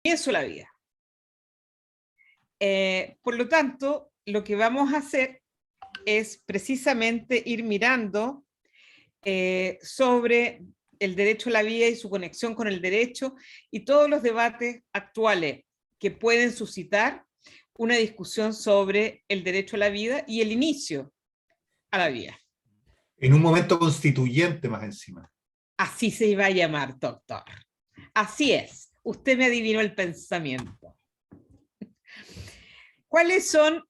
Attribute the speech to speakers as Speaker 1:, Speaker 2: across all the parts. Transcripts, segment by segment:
Speaker 1: comienzo de la vida. Por lo tanto, lo que vamos a hacer es precisamente ir mirando sobre el derecho a la vida y su conexión con el derecho y todos los debates actuales que pueden suscitar una discusión sobre el derecho a la vida y el inicio a la vida.
Speaker 2: En un momento constituyente más encima.
Speaker 1: Así se iba a llamar, doctor. Así es. Usted me adivinó el pensamiento. ¿Cuáles son?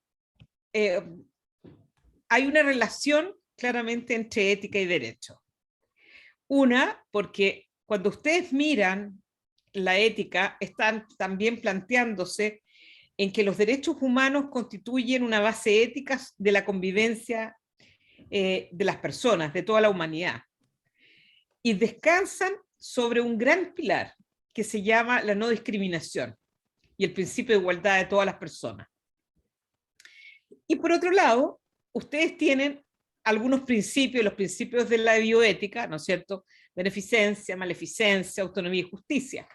Speaker 1: Hay una relación claramente entre ética y derecho. Una, porque cuando ustedes miran la ética, están también planteándose en que los derechos humanos constituyen una base ética de la convivencia de las personas, de toda la humanidad. Y descansan sobre un gran pilar que se llama la no discriminación y el principio de igualdad de todas las personas. Y por otro lado, ustedes tienen algunos principios, los principios de la bioética, ¿no es cierto? Beneficencia, maleficencia, autonomía y justicia.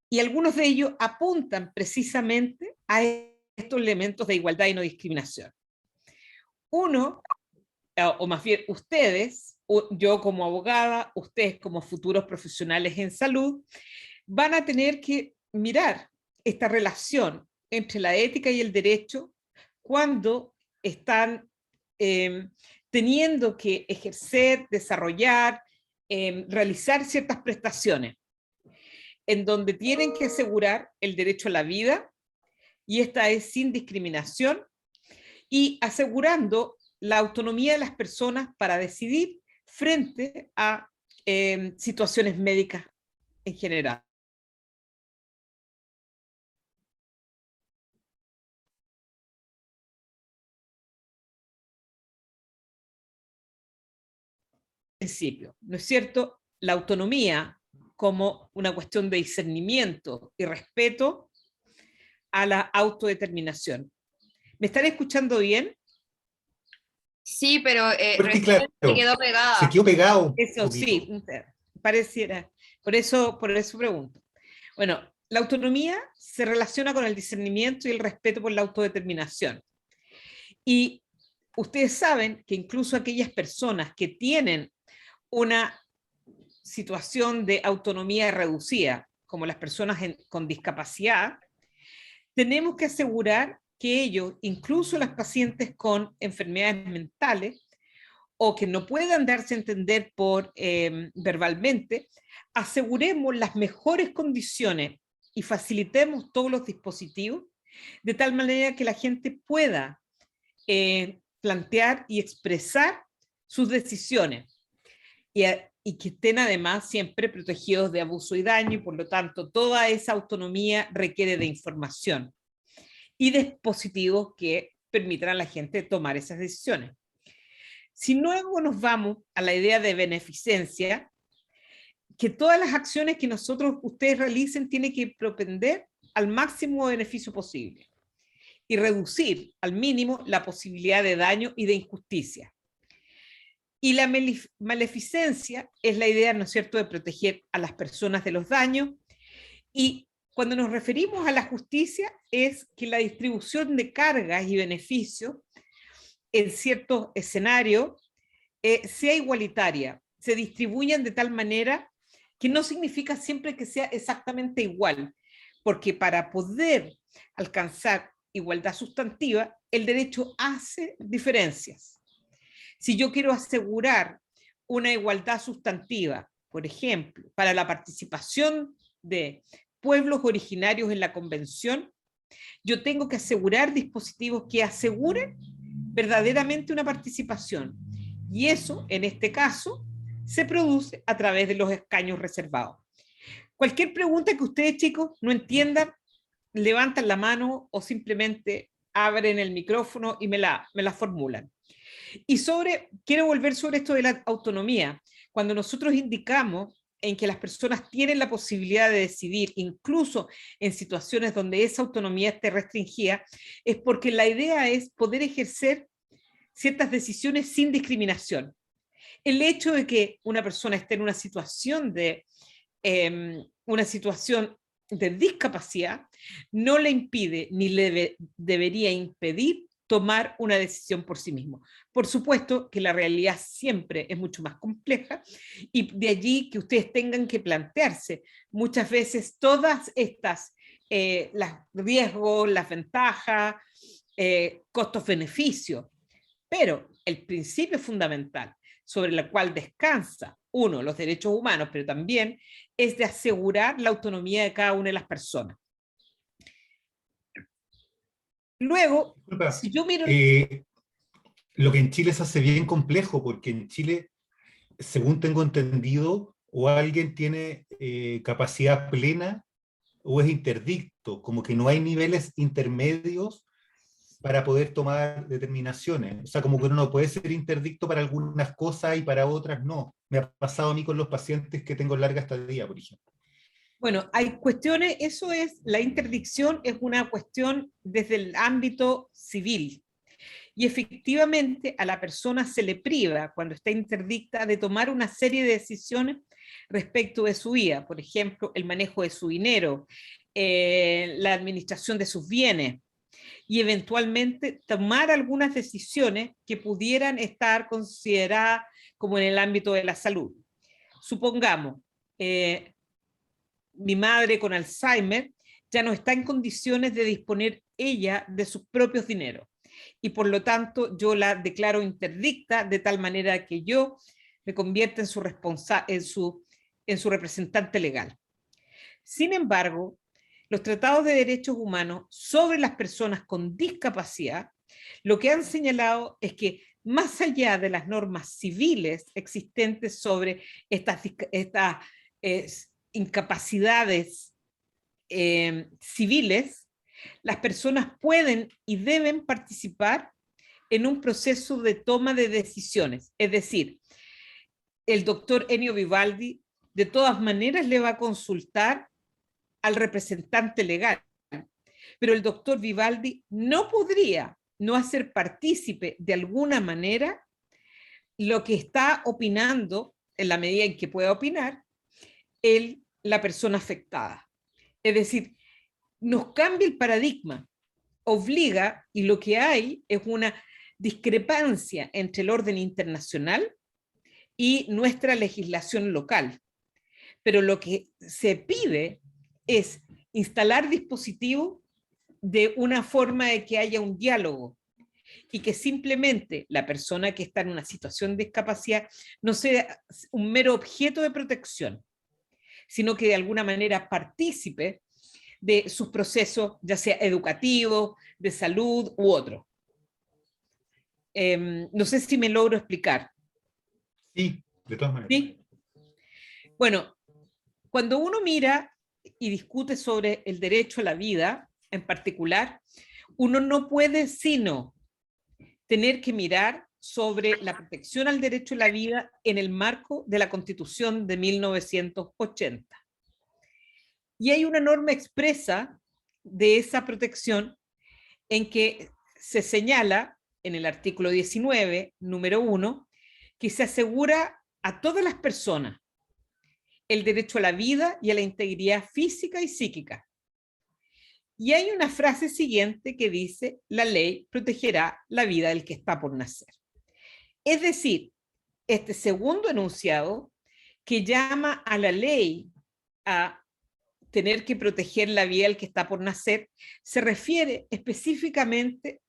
Speaker 1: Y algunos de ellos apuntan precisamente a estos elementos de igualdad y no discriminación. Uno, o más bien ustedes, yo como abogada, ustedes como futuros profesionales en salud, van a tener que mirar esta relación entre la ética y el derecho cuando están teniendo que ejercer, desarrollar, realizar ciertas prestaciones, en donde tienen que asegurar el derecho a la vida, y esta es sin discriminación, y asegurando la autonomía de las personas para decidir frente a situaciones médicas en general. Principio, ¿no es cierto? La autonomía como una cuestión de discernimiento y respeto a la autodeterminación. ¿Me están escuchando bien?
Speaker 3: Sí, pero
Speaker 2: Porque
Speaker 3: recién
Speaker 2: claro,
Speaker 3: se quedó pegada.
Speaker 2: se quedó pegado.
Speaker 1: Eso sí, pareciera. Por eso pregunto. Bueno, la autonomía se relaciona con el discernimiento y el respeto por la autodeterminación. Y ustedes saben que incluso aquellas personas que tienen una situación de autonomía reducida, como las personas con discapacidad, tenemos que asegurar que ellos, incluso las pacientes con enfermedades mentales, o que no puedan darse a entender verbalmente, aseguremos las mejores condiciones y facilitemos todos los dispositivos de tal manera que la gente pueda plantear y expresar sus decisiones y que estén además siempre protegidos de abuso y daño, y por lo tanto toda esa autonomía requiere de información y dispositivos que permitan a la gente tomar esas decisiones. Si luego nos vamos a la idea de beneficencia, que todas las acciones que ustedes realicen tienen que propender al máximo beneficio posible y reducir al mínimo la posibilidad de daño y de injusticia. Y la maleficencia es la idea, ¿no es cierto?, de proteger a las personas de los daños. Y cuando nos referimos a la justicia, es que la distribución de cargas y beneficios en ciertos escenarios sea igualitaria, se distribuyan de tal manera que no significa siempre que sea exactamente igual, porque para poder alcanzar igualdad sustantiva, el derecho hace diferencias. Si yo quiero asegurar una igualdad sustantiva, por ejemplo, para la participación de pueblos originarios en la convención, yo tengo que asegurar dispositivos que aseguren verdaderamente una participación. Y eso, en este caso, se produce a través de los escaños reservados. Cualquier pregunta que ustedes, chicos, no entiendan, levantan la mano o simplemente abren el micrófono y me la formulan. Y quiero volver sobre esto de la autonomía. Cuando nosotros indicamos en que las personas tienen la posibilidad de decidir, incluso en situaciones donde esa autonomía esté restringida, es porque la idea es poder ejercer ciertas decisiones sin discriminación. El hecho de que una persona esté en una situación de discapacidad no le impide ni le debería impedir tomar una decisión por sí mismo. Por supuesto que la realidad siempre es mucho más compleja y de allí que ustedes tengan que plantearse muchas veces todas estas los riesgos, las ventajas, costos-beneficios, pero el principio fundamental sobre el cual descansa, uno, los derechos humanos, pero también es de asegurar la autonomía de cada una de las personas. Luego,
Speaker 2: Disculpa,
Speaker 1: si yo miro...
Speaker 2: lo que en Chile se hace bien complejo, porque en Chile, según tengo entendido, o alguien tiene capacidad plena o es interdicto, como que no hay niveles intermedios para poder tomar determinaciones. O sea, como que uno no puede ser interdicto para algunas cosas y para otras no. Me ha pasado a mí con los pacientes que tengo larga estadía, por ejemplo.
Speaker 1: Bueno, hay cuestiones, eso es, la interdicción es una cuestión desde el ámbito civil. Y efectivamente a la persona se le priva, cuando está interdicta, de tomar una serie de decisiones respecto de su vida. Por ejemplo, el manejo de su dinero, la administración de sus bienes y eventualmente tomar algunas decisiones que pudieran estar consideradas como en el ámbito de la salud. Supongamos, mi madre con Alzheimer ya no está en condiciones de disponer ella de sus propios dineros y por lo tanto yo la declaro interdicta de tal manera que yo me convierta en su representante legal. Sin embargo, los tratados de derechos humanos sobre las personas con discapacidad lo que han señalado es que más allá de las normas civiles existentes sobre estas incapacidades civiles, las personas pueden y deben participar en un proceso de toma de decisiones. Es decir, el doctor Ennio Vivaldi de todas maneras le va a consultar al representante legal, pero el doctor Vivaldi no podría no hacer partícipe de alguna manera lo que está opinando, en la medida en que pueda opinar, la persona afectada. Es decir, nos cambia el paradigma, obliga, y lo que hay es una discrepancia entre el orden internacional y nuestra legislación local. Pero lo que se pide es instalar dispositivos de una forma de que haya un diálogo y que simplemente la persona que está en una situación de discapacidad no sea un mero objeto de protección, sino que de alguna manera partícipe de sus procesos, ya sea educativos, de salud u otro. No sé si me logro explicar.
Speaker 2: Sí, de todas maneras.
Speaker 1: ¿Sí? Bueno, cuando uno mira y discute sobre el derecho a la vida, en particular, uno no puede sino tener que mirar sobre la protección al derecho a la vida en el marco de la Constitución de 1980. Y hay una norma expresa de esa protección en que se señala en el artículo 19, número 1, que se asegura a todas las personas el derecho a la vida y a la integridad física y psíquica. Y hay una frase siguiente que dice, la ley protegerá la vida del que está por nacer. Es decir, este segundo enunciado que llama a la ley a tener que proteger la vida del que está por nacer, se refiere específicamente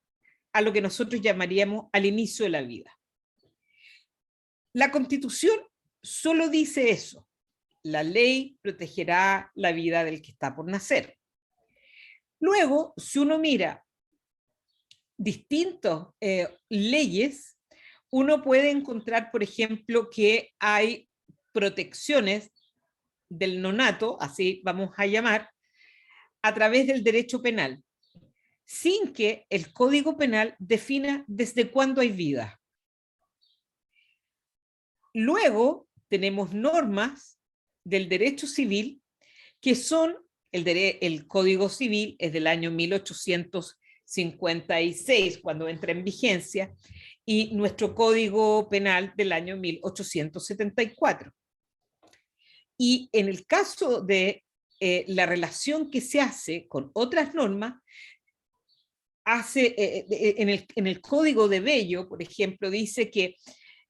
Speaker 1: a lo que nosotros llamaríamos al inicio de la vida. La Constitución solo dice eso, la ley protegerá la vida del que está por nacer. Luego, si uno mira distintas leyes, uno puede encontrar, por ejemplo, que hay protecciones del nonato, así vamos a llamar, a través del derecho penal, sin que el Código Penal defina desde cuándo hay vida. Luego tenemos normas del derecho civil que son, el Código Civil es del año 1856, cuando entra en vigencia, y nuestro Código Penal del año 1874. Y en el caso de la relación que se hace con otras normas en el Código de Bello, por ejemplo, dice que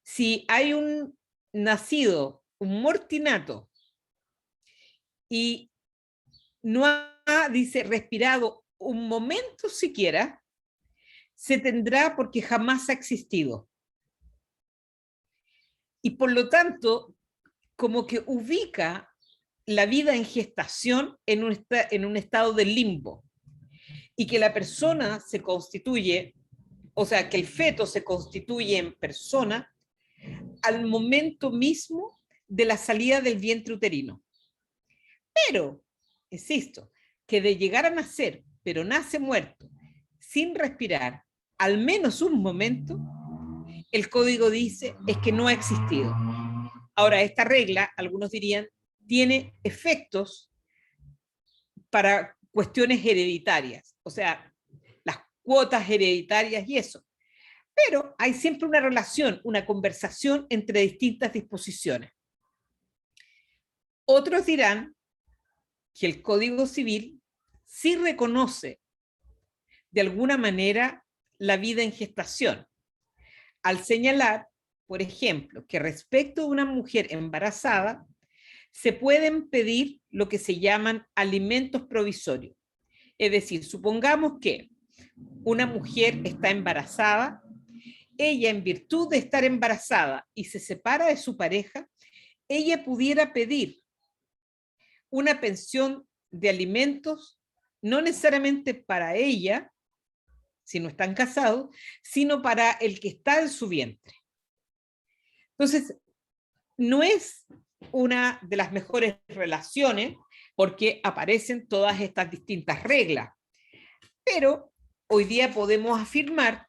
Speaker 1: si hay un nacido, un mortinato, y no ha, dice, respirado un momento siquiera, se tendrá porque jamás ha existido. Y por lo tanto, como que ubica la vida en gestación en un estado de limbo, y que la persona se constituye, o sea, que el feto se constituye en persona al momento mismo de la salida del vientre uterino. Pero, insisto, que de llegar a nacer, pero nace muerto, sin respirar, al menos un momento, el código dice es que no ha existido. Ahora, esta regla, algunos dirían, tiene efectos para cuestiones hereditarias, o sea, las cuotas hereditarias y eso. Pero hay siempre una relación, una conversación entre distintas disposiciones. Otros dirán que el Código Civil sí reconoce de alguna manera la vida en gestación, al señalar, por ejemplo, que respecto a una mujer embarazada, se pueden pedir lo que se llaman alimentos provisorios. Es decir, supongamos que una mujer está embarazada, ella en virtud de estar embarazada y se separa de su pareja, ella pudiera pedir una pensión de alimentos, no necesariamente para ella, si no están casados, sino para el que está en su vientre. Entonces, no es una de las mejores relaciones porque aparecen todas estas distintas reglas, pero hoy día podemos afirmar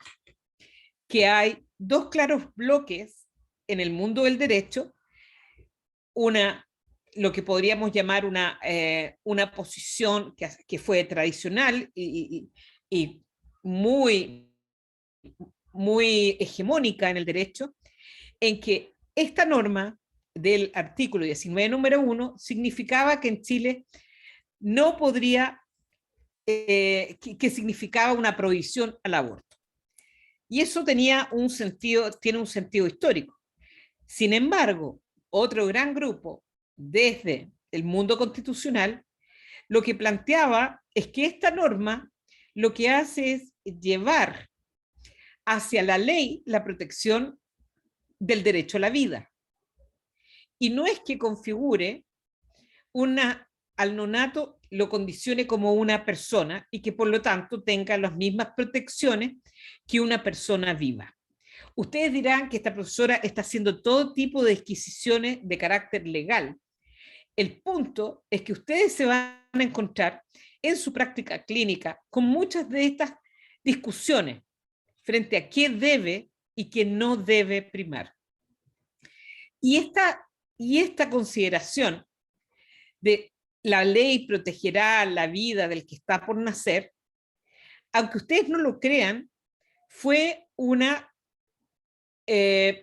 Speaker 1: que hay dos claros bloques en el mundo del derecho, lo que podríamos llamar una posición que fue tradicional y muy, muy hegemónica en el derecho, en que esta norma del artículo 19, número 1, significaba que en Chile no podría, que significaba una prohibición al aborto. Y eso tiene un sentido histórico. Sin embargo, otro gran grupo, desde el mundo constitucional, lo que planteaba es que esta norma lo que hace es llevar hacia la ley la protección del derecho a la vida. Y no es que configure al nonato lo condicione como una persona y que por lo tanto tenga las mismas protecciones que una persona viva. Ustedes dirán que esta profesora está haciendo todo tipo de disquisiciones de carácter legal. El punto es que ustedes se van a encontrar en su práctica clínica con muchas de estas discusiones frente a qué debe y qué no debe primar. Y esta consideración de la ley protegerá la vida del que está por nacer, aunque ustedes no lo crean, fue una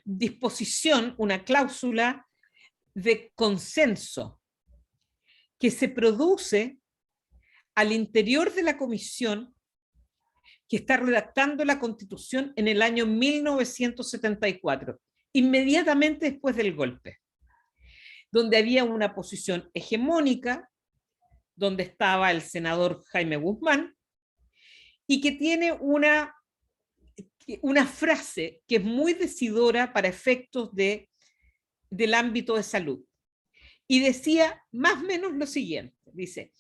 Speaker 1: disposición, una cláusula de consenso que se produce al interior de la comisión que está redactando la Constitución en el año 1974, inmediatamente después del golpe, donde había una posición hegemónica, donde estaba el senador Jaime Guzmán, y que tiene una frase que es muy decidora para efectos del ámbito de salud. Y decía más o menos lo siguiente, dice,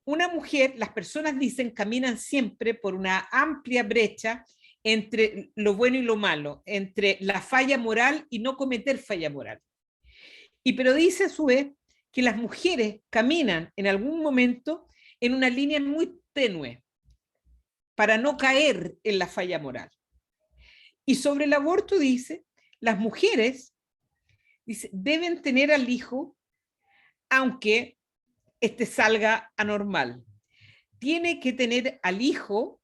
Speaker 1: una mujer, las personas dicen, caminan siempre por una amplia brecha entre lo bueno y lo malo, entre la falla moral y no cometer falla moral. Pero dice a su vez que las mujeres caminan en algún momento en una línea muy tenue para no caer en la falla moral. Y sobre el aborto dice, las mujeres deben tener al hijo aunque este salga anormal. Tiene que tener al hijo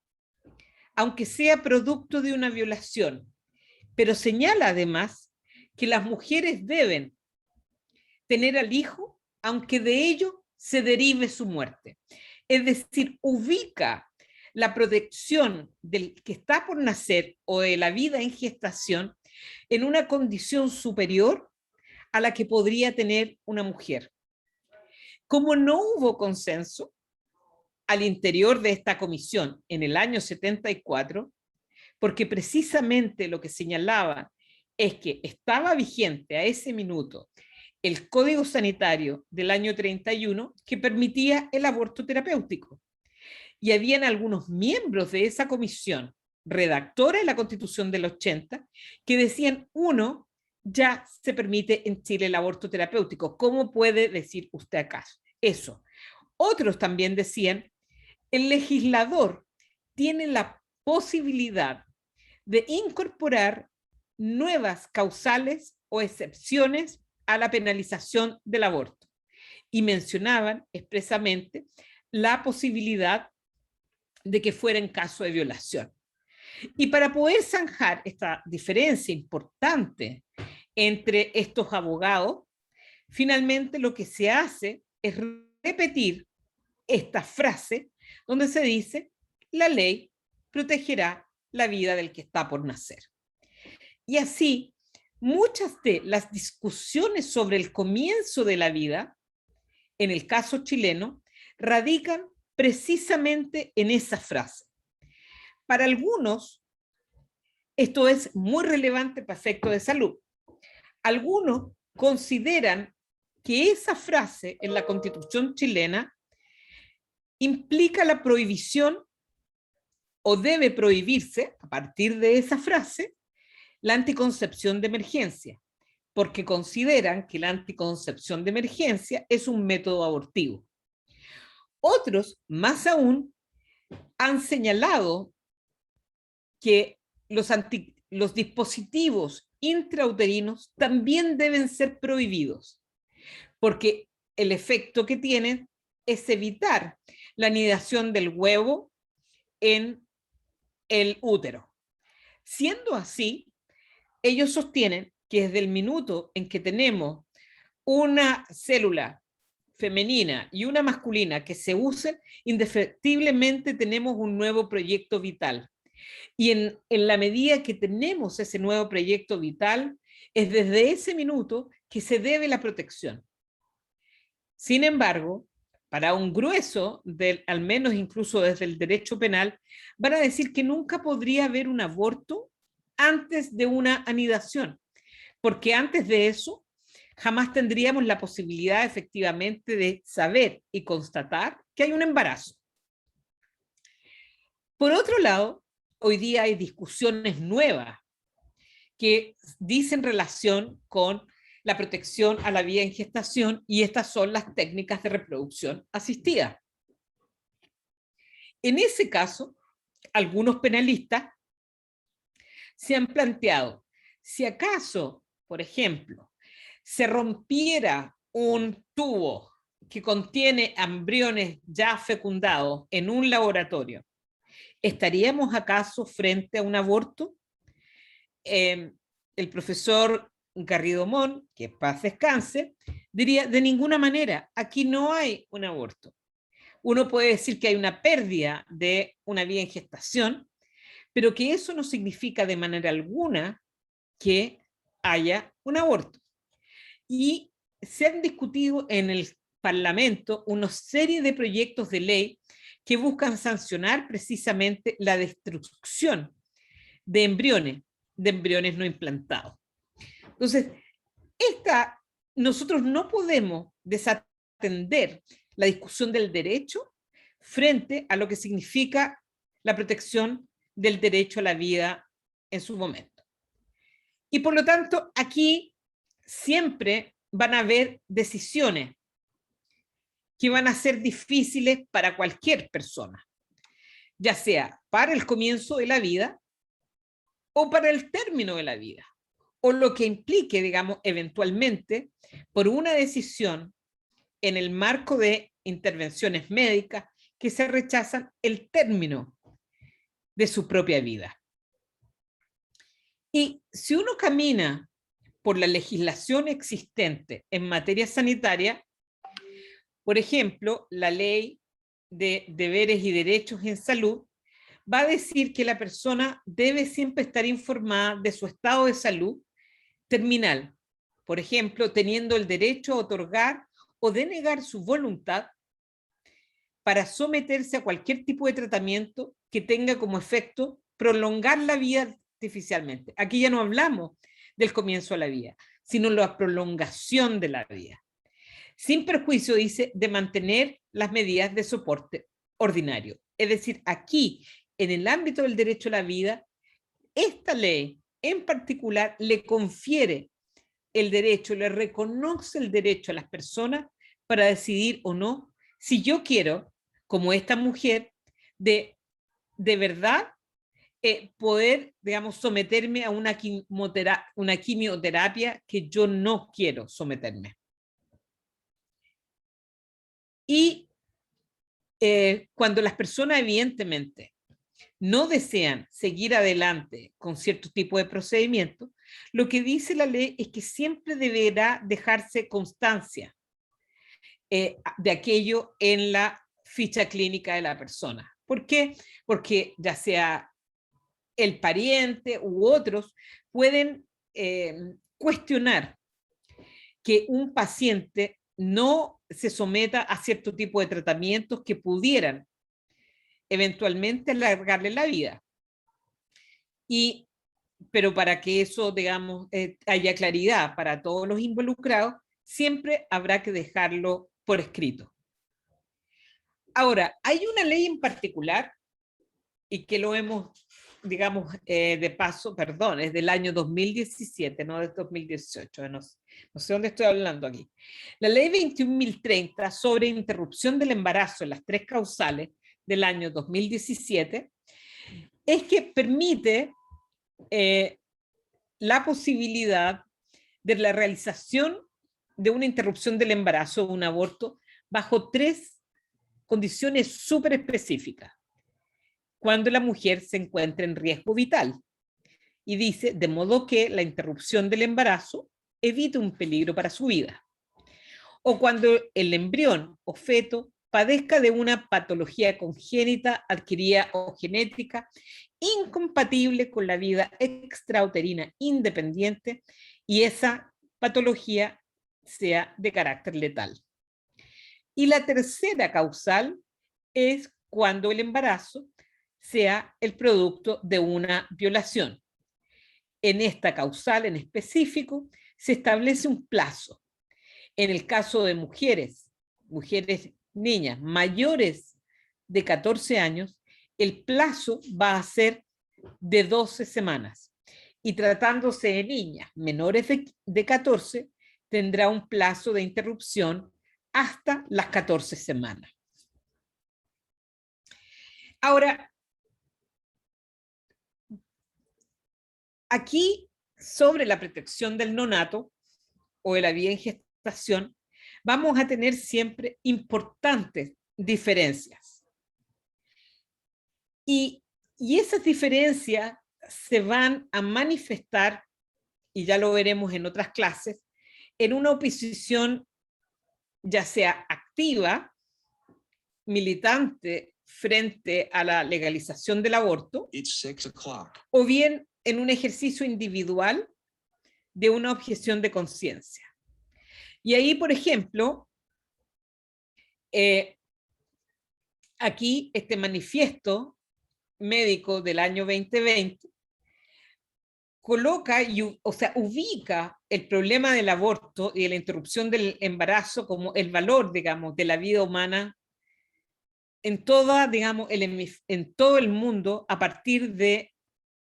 Speaker 1: aunque sea producto de una violación, pero señala además que las mujeres deben tener al hijo aunque de ello se derive su muerte. Es decir, ubica la protección del que está por nacer o de la vida en gestación en una condición superior a la que podría tener una mujer. Como no hubo consenso al interior de esta comisión en el año 74, porque precisamente lo que señalaba es que estaba vigente a ese minuto el Código Sanitario del año 31 que permitía el aborto terapéutico. Y habían algunos miembros de esa comisión, redactora de la Constitución del 80, que decían, uno, ya se permite en Chile el aborto terapéutico. ¿Cómo puede decir usted acaso eso? Otros también decían, el legislador tiene la posibilidad de incorporar nuevas causales o excepciones a la penalización del aborto. Y mencionaban expresamente la posibilidad de que fuera en caso de violación. Y para poder zanjar esta diferencia importante entre estos abogados, finalmente lo que se hace es repetir esta frase donde se dice, la ley protegerá la vida del que está por nacer. Y así, muchas de las discusiones sobre el comienzo de la vida, en el caso chileno, radican precisamente en esa frase. Para algunos, esto es muy relevante para efectos de salud. Algunos consideran que esa frase en la Constitución chilena implica la prohibición o debe prohibirse, a partir de esa frase, la anticoncepción de emergencia, porque consideran que la anticoncepción de emergencia es un método abortivo. Otros, más aún, han señalado que los dispositivos intrauterinos también deben ser prohibidos, porque el efecto que tienen es evitar la anidación del huevo en el útero. Siendo así, ellos sostienen que desde el minuto en que tenemos una célula femenina y una masculina que se usen, indefectiblemente tenemos un nuevo proyecto vital. Y en la medida que tenemos ese nuevo proyecto vital, es desde ese minuto que se debe la protección. Sin embargo, para un grueso, al menos incluso desde el derecho penal, van a decir que nunca podría haber un aborto antes de una anidación, porque antes de eso jamás tendríamos la posibilidad efectivamente de saber y constatar que hay un embarazo. Por otro lado, hoy día hay discusiones nuevas que dicen relación con la protección a la vida en gestación, y estas son las técnicas de reproducción asistida. En ese caso, algunos penalistas se han planteado, si acaso, por ejemplo, se rompiera un tubo que contiene embriones ya fecundados en un laboratorio, ¿estaríamos acaso frente a un aborto? El profesor Garrido Mon, que en paz descanse, diría, de ninguna manera, aquí no hay un aborto. Uno puede decir que hay una pérdida de una vida en gestación, pero que eso no significa de manera alguna que haya un aborto. Y se han discutido en el Parlamento una serie de proyectos de ley que buscan sancionar precisamente la destrucción de embriones no implantados. Entonces, nosotros no podemos desatender la discusión del derecho frente a lo que significa la protección del derecho a la vida en su momento. Y por lo tanto, aquí siempre van a haber decisiones que van a ser difíciles para cualquier persona, ya sea para el comienzo de la vida o para el término de la vida, o lo que implique, digamos, eventualmente, por una decisión en el marco de intervenciones médicas que se rechazan el término de su propia vida. Y si uno camina por la legislación existente en materia sanitaria, Por ejemplo, la ley de deberes y derechos en salud va a decir que la persona debe siempre estar informada de su estado de salud terminal. Por ejemplo, teniendo el derecho a otorgar o denegar su voluntad para someterse a cualquier tipo de tratamiento que tenga como efecto prolongar la vida artificialmente. Aquí ya no hablamos del comienzo de la vida, sino la prolongación de la vida. Sin perjuicio, dice, de mantener las medidas de soporte ordinario. Es decir, aquí, en el ámbito del derecho a la vida, esta ley en particular le confiere el derecho, le reconoce el derecho a las personas para decidir o no si yo quiero, como esta mujer, de verdad poder, digamos, someterme a una quimioterapia que yo no quiero someterme. Y cuando las personas evidentemente no desean seguir adelante con cierto tipo de procedimiento, lo que dice la ley es que siempre deberá dejarse constancia de aquello en la ficha clínica de la persona. ¿Por qué? Porque ya sea el pariente u otros pueden cuestionar que un paciente no se someta a cierto tipo de tratamientos que pudieran eventualmente alargarle la vida. Pero para que eso, digamos, haya claridad para todos los involucrados, siempre habrá que dejarlo por escrito. Ahora, hay una ley en particular, y que lo hemos, digamos, de paso, perdón, es del año 2017, no del 2018, no sé dónde estoy hablando aquí. La ley 21.030 sobre interrupción del embarazo en las 3 causales del año 2017 es que permite la posibilidad de la realización de una interrupción del embarazo o un aborto bajo 3 condiciones súper específicas. Cuando la mujer se encuentra en riesgo vital. Y dice, de modo que la interrupción del embarazo evite un peligro para su vida. O cuando el embrión o feto padezca de una patología congénita, adquirida o genética, incompatible con la vida extrauterina independiente y esa patología sea de carácter letal. Y la tercera causal es cuando el embarazo sea el producto de una violación. En esta causal en específico se establece un plazo. En el caso de mujeres niñas mayores de 14 años, el plazo va a ser de 12 semanas. Y tratándose de niñas menores de 14, tendrá un plazo de interrupción hasta las 14 semanas. Ahora, aquí, sobre la protección del neonato o de la vida en gestación, vamos a tener siempre importantes diferencias. Y esas diferencias se van a manifestar, y ya lo veremos en otras clases, en una oposición ya sea activa, militante frente a la legalización del aborto, o bien en un ejercicio individual de una objeción de conciencia. Y ahí, por ejemplo, aquí este manifiesto médico del año 2020 coloca, ubica el problema del aborto y de la interrupción del embarazo como el valor, digamos, de la vida humana en toda, digamos, en todo el mundo a partir de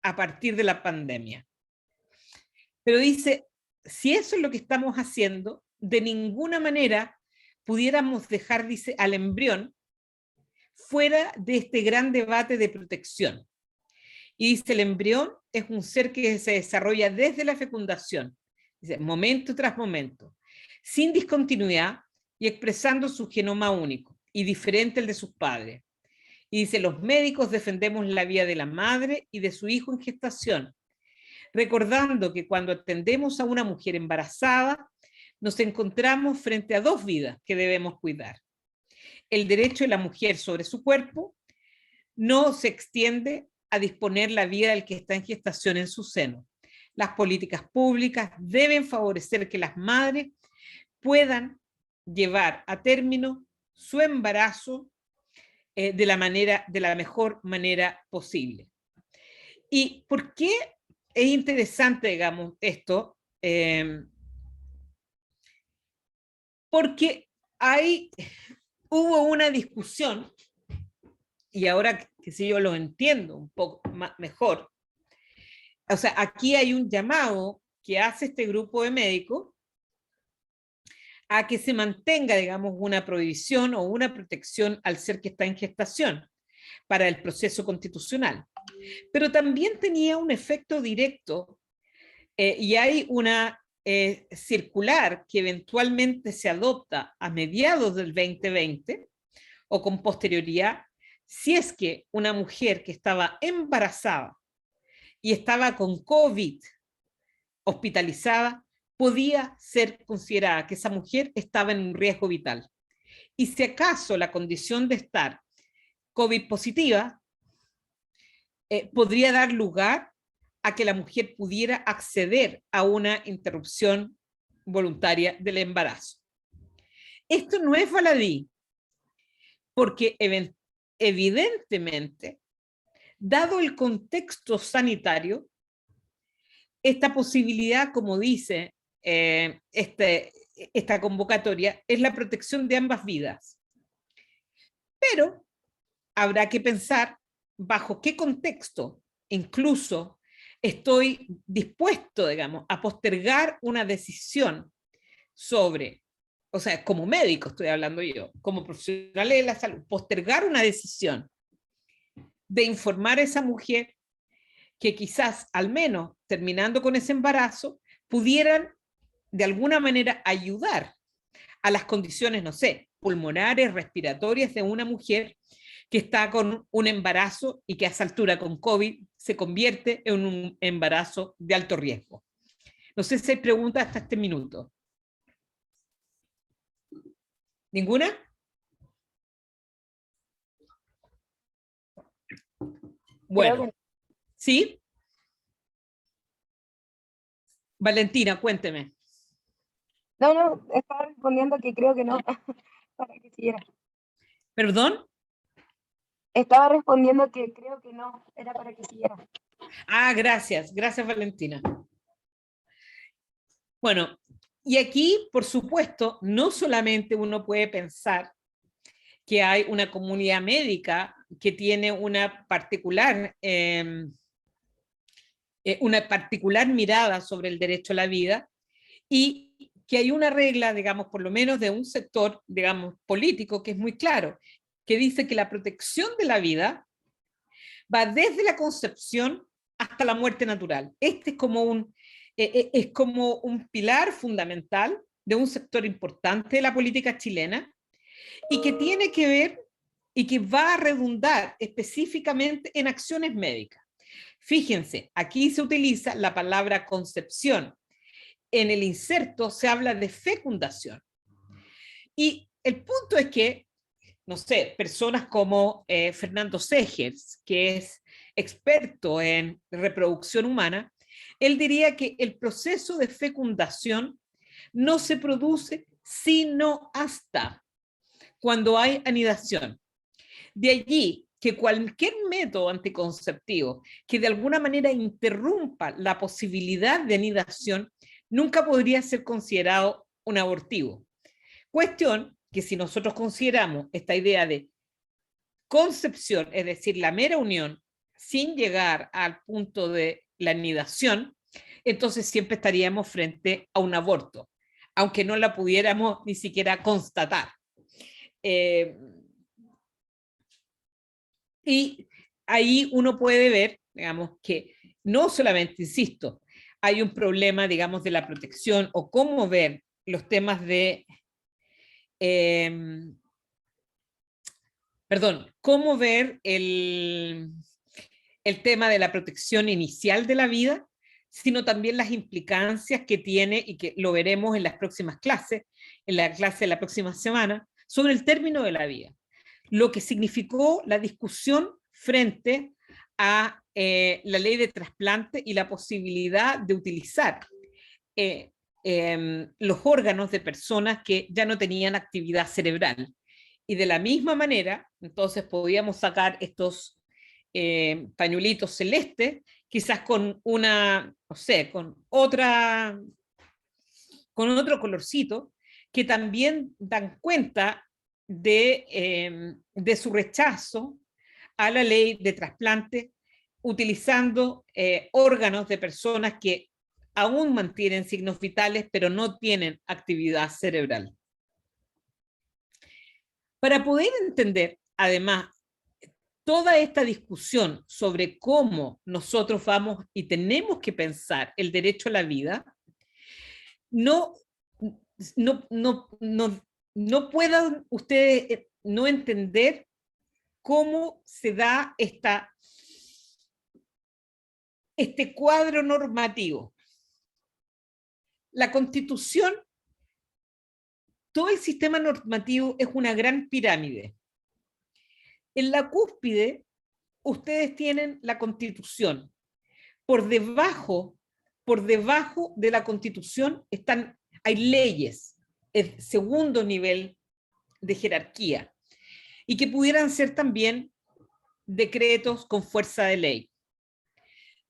Speaker 1: la pandemia. Pero dice, si eso es lo que estamos haciendo, de ninguna manera pudiéramos dejar, dice, al embrión fuera de este gran debate de protección. Y dice, el embrión es un ser que se desarrolla desde la fecundación, dice, momento tras momento, sin discontinuidad y expresando su genoma único y diferente al de sus padres. Y dice, los médicos defendemos la vida de la madre y de su hijo en gestación, recordando que cuando atendemos a una mujer embarazada, nos encontramos frente a 2 vidas que debemos cuidar. el derecho de la mujer sobre su cuerpo no se extiende a disponer la vida del que está en gestación en su seno. Las políticas públicas deben favorecer que las madres puedan llevar a término su embarazo de la mejor manera posible. ¿Y por qué es interesante, digamos, esto? Porque hubo una discusión, y ahora que si yo lo entiendo un poco mejor, o sea, aquí hay un llamado que hace este grupo de médicos a que se mantenga, digamos, una prohibición o una protección al ser que está en gestación para el proceso constitucional. Pero también tenía un efecto directo y hay una circular que eventualmente se adopta a mediados del 2020 o con posterioridad, si es que una mujer que estaba embarazada y estaba con COVID hospitalizada, podía ser considerada que esa mujer estaba en un riesgo vital. Y si acaso la condición de estar COVID positiva podría dar lugar a que la mujer pudiera acceder a una interrupción voluntaria del embarazo. Esto no es baladí, porque evidentemente, dado el contexto sanitario, esta posibilidad, como dice esta convocatoria, es la protección de ambas vidas. Pero habrá que pensar bajo qué contexto incluso estoy dispuesto, digamos, a postergar una decisión sobre, o sea, como médico estoy hablando yo, como profesional de la salud, postergar una decisión de informar a esa mujer que quizás, al menos terminando con ese embarazo, pudieran de alguna manera ayudar a las condiciones, no sé, pulmonares, respiratorias de una mujer que está con un embarazo y que a esa altura con COVID se convierte en un embarazo de alto riesgo. No sé si hay preguntas hasta este minuto. ¿Ninguna? Bueno, ¿sí? Valentina, cuénteme.
Speaker 4: No, estaba respondiendo que creo que no, para que siguiera.
Speaker 1: ¿Perdón?
Speaker 4: Estaba respondiendo que creo que no, era para que siguiera.
Speaker 1: Ah, gracias, gracias Valentina. Bueno, y aquí, por supuesto, no solamente uno puede pensar que hay una comunidad médica que tiene una particular mirada sobre el derecho a la vida y que hay una regla, digamos, por lo menos de un sector, digamos, político que es muy claro, que dice que la protección de la vida va desde la concepción hasta la muerte natural. Este es como un pilar fundamental de un sector importante de la política chilena y que tiene que ver y que va a redundar específicamente en acciones médicas. Fíjense, aquí se utiliza la palabra concepción. En el inserto se habla de fecundación. Y el punto es que, no sé, personas como Fernando Segers, que es experto en reproducción humana, él diría que el proceso de fecundación no se produce sino hasta cuando hay anidación. De allí que cualquier método anticonceptivo que de alguna manera interrumpa la posibilidad de anidación nunca podría ser considerado un abortivo. Cuestión que si nosotros consideramos esta idea de concepción, es decir, la mera unión, sin llegar al punto de la anidación, entonces siempre estaríamos frente a un aborto, aunque no la pudiéramos ni siquiera constatar. Y ahí uno puede ver, digamos, que no solamente, insisto, hay un problema, digamos, de la protección o cómo ver los temas de, cómo ver el tema de la protección inicial de la vida, sino también las implicancias que tiene, y que lo veremos en las próximas clases, en la clase de la próxima semana, sobre el término de la vida. lo que significó la discusión frente a la ley de trasplante y la posibilidad de utilizar los órganos de personas que ya no tenían actividad cerebral. Y de la misma manera, entonces podíamos sacar estos pañuelitos celestes, quizás con una, no sé, con otro colorcito, que también dan cuenta de su rechazo a la ley de trasplante, utilizando órganos de personas que aún mantienen signos vitales, pero no tienen actividad cerebral. Para poder entender, además, toda esta discusión sobre cómo nosotros vamos y tenemos que pensar el derecho a la vida, no puedan ustedes no entender cómo se da este cuadro normativo. La Constitución, todo el sistema normativo es una gran pirámide. En la cúspide, ustedes tienen la Constitución. Por debajo de la Constitución hay leyes, el segundo nivel de jerarquía, y que pudieran ser también decretos con fuerza de ley.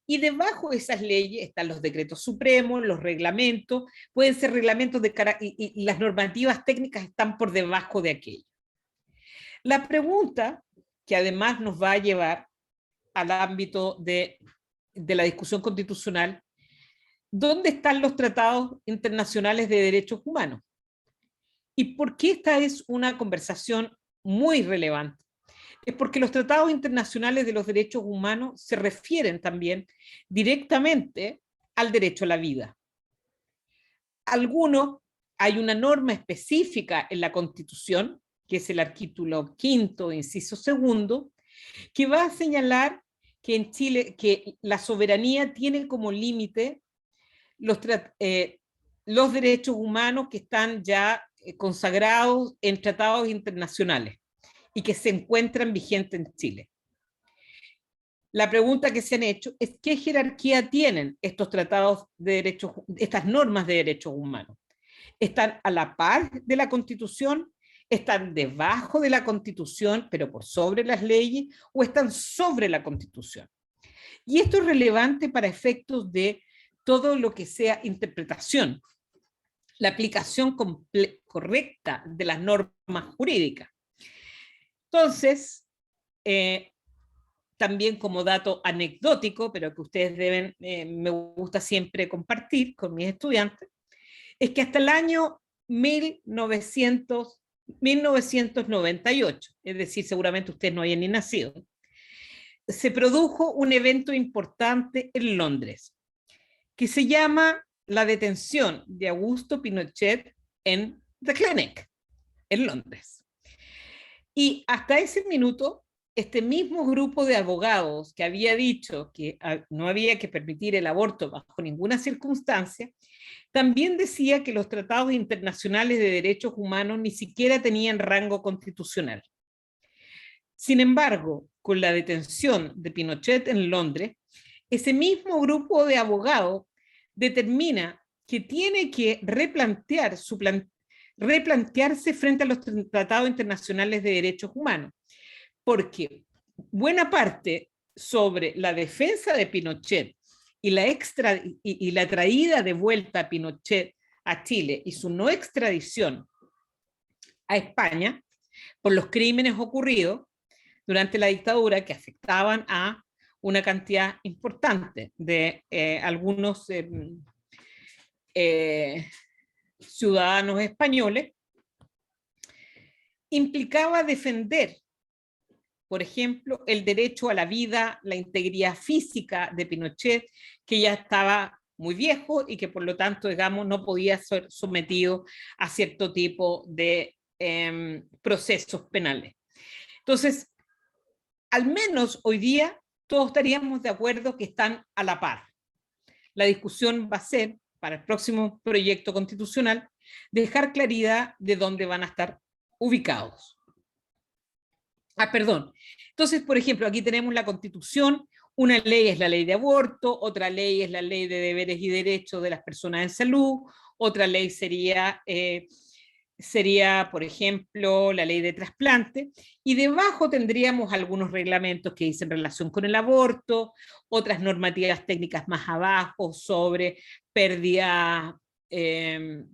Speaker 1: Y debajo de esas leyes están los decretos supremos, los reglamentos, pueden ser reglamentos y las normativas técnicas están por debajo de aquello. La pregunta, que además nos va a llevar al ámbito de la discusión constitucional, ¿dónde están los tratados internacionales de derechos humanos? ¿Y por qué esta es una conversación muy relevante? Es porque los tratados internacionales de los derechos humanos se refieren también directamente al derecho a la vida. Hay una norma específica en la Constitución, que es el artículo 5º, inciso 2, que va a señalar que en Chile que la soberanía tiene como límite los derechos humanos que están ya consagrados en tratados internacionales y que se encuentran vigentes en Chile. La pregunta que se han hecho es ¿qué jerarquía tienen estos tratados de derechos, estas normas de derechos humanos? ¿Están a la par de la Constitución? ¿Están debajo de la Constitución, pero por sobre las leyes? ¿O están sobre la Constitución? Y esto es relevante para efectos de todo lo que sea interpretación, la aplicación correcta de las normas jurídicas. Entonces, también como dato anecdótico, pero que ustedes deben, me gusta siempre compartir con mis estudiantes, es que hasta el año 1998, es decir, seguramente ustedes no habían ni nacido, se produjo un evento importante en Londres, que se llama la detención de Augusto Pinochet en The Clinic, en Londres. Y hasta ese minuto, este mismo grupo de abogados que había dicho que no había que permitir el aborto bajo ninguna circunstancia, también decía que los tratados internacionales de derechos humanos ni siquiera tenían rango constitucional. Sin embargo, con la detención de Pinochet en Londres, ese mismo grupo de abogados determina que tiene que replantearse frente a los tratados internacionales de derechos humanos, porque buena parte sobre la defensa de Pinochet y la traída de vuelta a Pinochet a Chile y su no extradición a España por los crímenes ocurridos durante la dictadura que afectaban a una cantidad importante de algunos ciudadanos españoles, implicaba defender, por ejemplo, el derecho a la vida, la integridad física de Pinochet, que ya estaba muy viejo y que por lo tanto, digamos, no podía ser sometido a cierto tipo de procesos penales. Entonces, al menos hoy día todos estaríamos de acuerdo que están a la par. La discusión va a ser, para el próximo proyecto constitucional, dejar claridad de dónde van a estar ubicados. Perdón. Entonces, por ejemplo, aquí tenemos la Constitución. Una ley es la ley de aborto, otra ley es la ley de deberes y derechos de las personas en salud, otra ley sería, por ejemplo, la ley de trasplante, y debajo tendríamos algunos reglamentos que dicen relación con el aborto, otras normativas técnicas más abajo sobre pérdida, pérdidas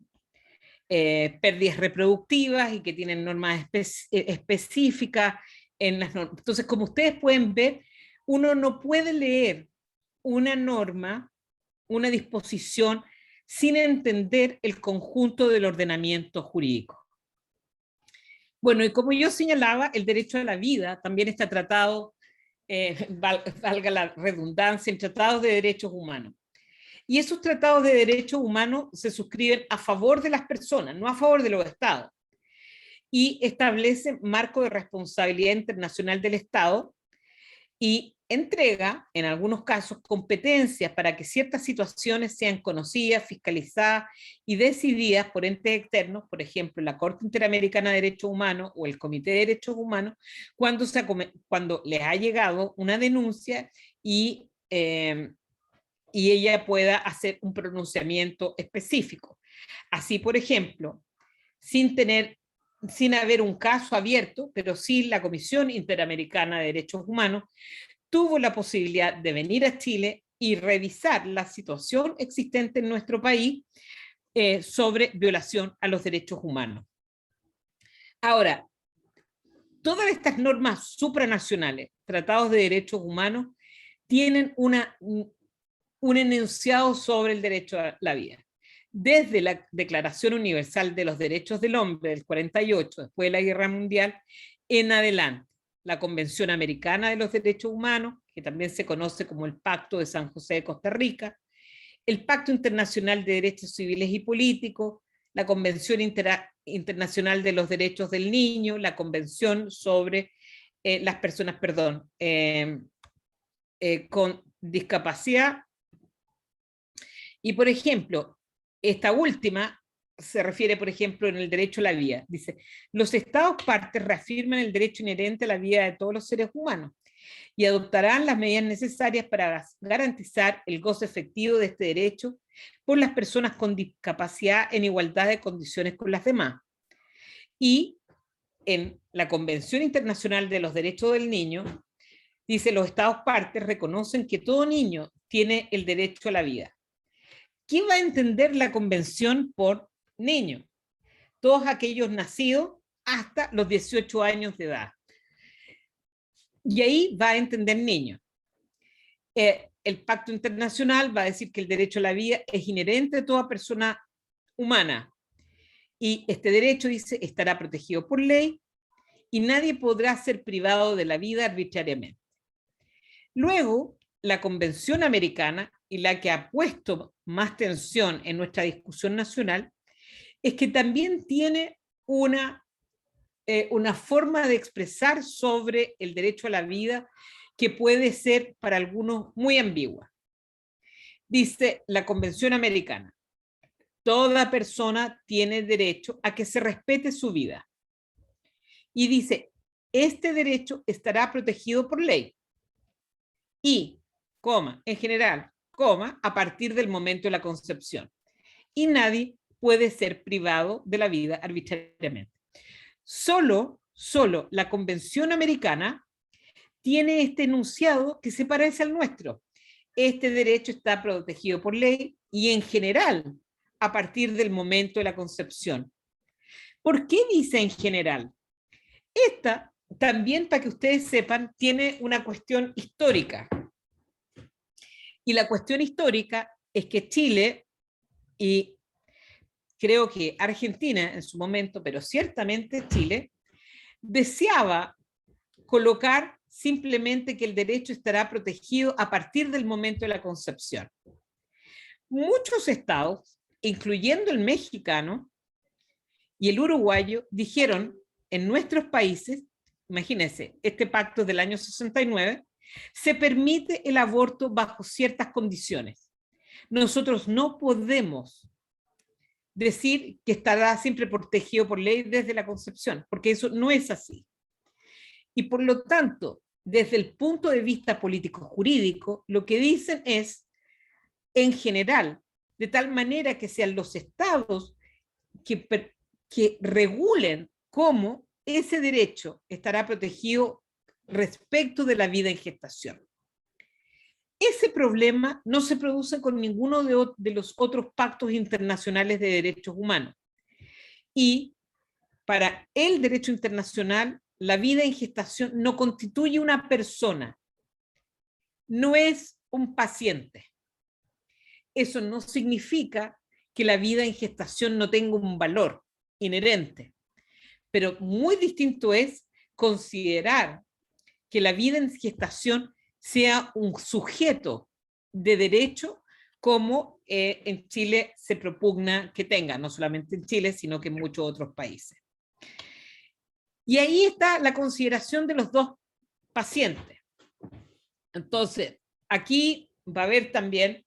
Speaker 1: reproductivas y que tienen normas específicas en las normas. Entonces, como ustedes pueden ver, uno no puede leer una norma, una disposición, sin entender el conjunto del ordenamiento jurídico. Bueno, y como yo señalaba, el derecho a la vida también está tratado, valga la redundancia, en tratados de derechos humanos. Y esos tratados de derechos humanos se suscriben a favor de las personas, no a favor de los estados. Y establecen marco de responsabilidad internacional del Estado y entrega, en algunos casos, competencias para que ciertas situaciones sean conocidas, fiscalizadas y decididas por entes externos, por ejemplo, la Corte Interamericana de Derechos Humanos o el Comité de Derechos Humanos, cuando les ha llegado una denuncia y ella pueda hacer un pronunciamiento específico. Así, por ejemplo, sin haber un caso abierto, pero sí la Comisión Interamericana de Derechos Humanos tuvo la posibilidad de venir a Chile y revisar la situación existente en nuestro país sobre violación a los derechos humanos. Ahora, todas estas normas supranacionales, tratados de derechos humanos, tienen un enunciado sobre el derecho a la vida. Desde la Declaración Universal de los Derechos del Hombre del 48, después de la Guerra Mundial, en adelante. La Convención Americana de los Derechos Humanos, que también se conoce como el Pacto de San José de Costa Rica, el Pacto Internacional de Derechos Civiles y Políticos, la Convención Internacional de los Derechos del Niño, la Convención sobre las personas, con discapacidad. Y, por ejemplo, esta última se refiere, por ejemplo, en el derecho a la vida. Dice, los Estados partes reafirman el derecho inherente a la vida de todos los seres humanos y adoptarán las medidas necesarias para garantizar el goce efectivo de este derecho por las personas con discapacidad en igualdad de condiciones con las demás. Y en la Convención Internacional de los Derechos del Niño, dice, los Estados partes reconocen que todo niño tiene el derecho a la vida. ¿Qué va a entender la Convención por niño? Todos aquellos nacidos hasta los 18 años de edad. Y ahí va a entender niño. El Pacto Internacional va a decir que el derecho a la vida es inherente a toda persona humana. Y este derecho, dice, estará protegido por ley y nadie podrá ser privado de la vida arbitrariamente. Luego, la Convención Americana, y la que ha puesto más tensión en nuestra discusión nacional, es que también tiene una forma de expresar sobre el derecho a la vida que puede ser para algunos muy ambigua. Dice la Convención Americana, toda persona tiene derecho a que se respete su vida. Y dice, este derecho estará protegido por ley. Y, en general, a partir del momento de la concepción. Y nadie puede ser privado de la vida arbitrariamente. Solo la Convención Americana tiene este enunciado que se parece al nuestro. Este derecho está protegido por ley y en general a partir del momento de la concepción. ¿Por qué dice en general? Esta, también para que ustedes sepan, tiene una cuestión histórica. Y la cuestión histórica es que Chile, y creo que Argentina en su momento, pero ciertamente Chile, deseaba colocar simplemente que el derecho estará protegido a partir del momento de la concepción. Muchos estados, incluyendo el mexicano y el uruguayo, dijeron en nuestros países, imagínense, este pacto del año 69, se permite el aborto bajo ciertas condiciones. Nosotros no podemos decir que estará siempre protegido por ley desde la concepción, porque eso no es así. Y por lo tanto, desde el punto de vista político-jurídico, lo que dicen es, en general, de tal manera que sean los estados que regulen cómo ese derecho estará protegido respecto de la vida en gestación. Ese problema no se produce con ninguno de los otros pactos internacionales de derechos humanos. Y para el derecho internacional, la vida en gestación no constituye una persona, no es un paciente. Eso no significa que la vida en gestación no tenga un valor inherente, pero muy distinto es considerar que la vida en gestación sea un sujeto de derecho como en Chile se propugna que tenga, no solamente en Chile, sino que en muchos otros países. Y ahí está la consideración de los dos pacientes. Entonces, aquí va a haber también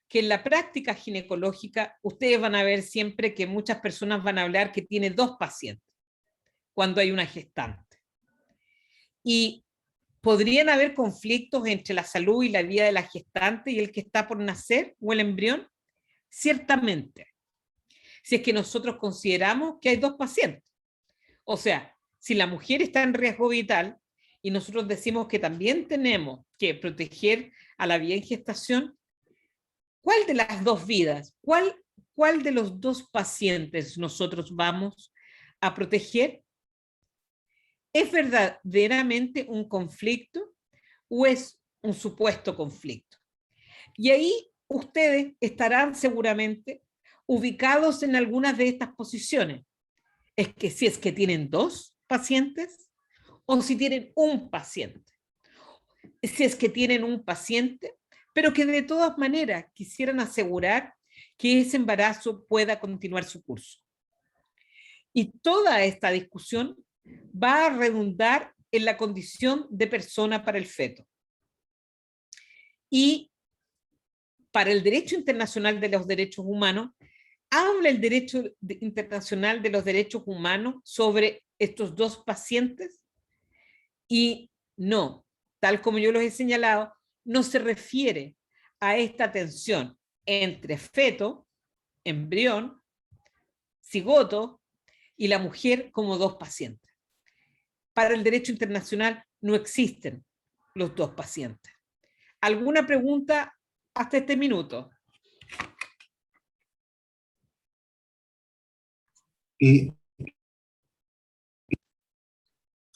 Speaker 1: que en la práctica ginecológica ustedes van a ver siempre que muchas personas van a hablar que tiene dos pacientes cuando hay una gestante. Y podrían haber conflictos entre la salud y la vida de la gestante y el que está por nacer o el embrión, ciertamente. Si es que nosotros consideramos que hay dos pacientes. O sea, si la mujer está en riesgo vital y nosotros decimos que también tenemos que proteger a la vida en gestación, ¿cuál de las dos vidas, cuál de los dos pacientes nosotros vamos a proteger? ¿Es verdaderamente un conflicto o es un supuesto conflicto? Y ahí ustedes estarán seguramente ubicados en algunas de estas posiciones. Es que si es que tienen dos pacientes o si tienen un paciente. Si es que tienen un paciente, pero que de todas maneras quisieran asegurar que ese embarazo pueda continuar su curso. Y toda esta discusión va a redundar en la condición de persona para el feto. Y para el derecho internacional de los derechos humanos, habla el derecho internacional de los derechos humanos sobre estos dos pacientes y no, tal como yo los he señalado, no se refiere a esta tensión entre feto, embrión, cigoto y la mujer como dos pacientes. Para el derecho internacional no existen los dos pacientes. ¿Alguna pregunta hasta este minuto?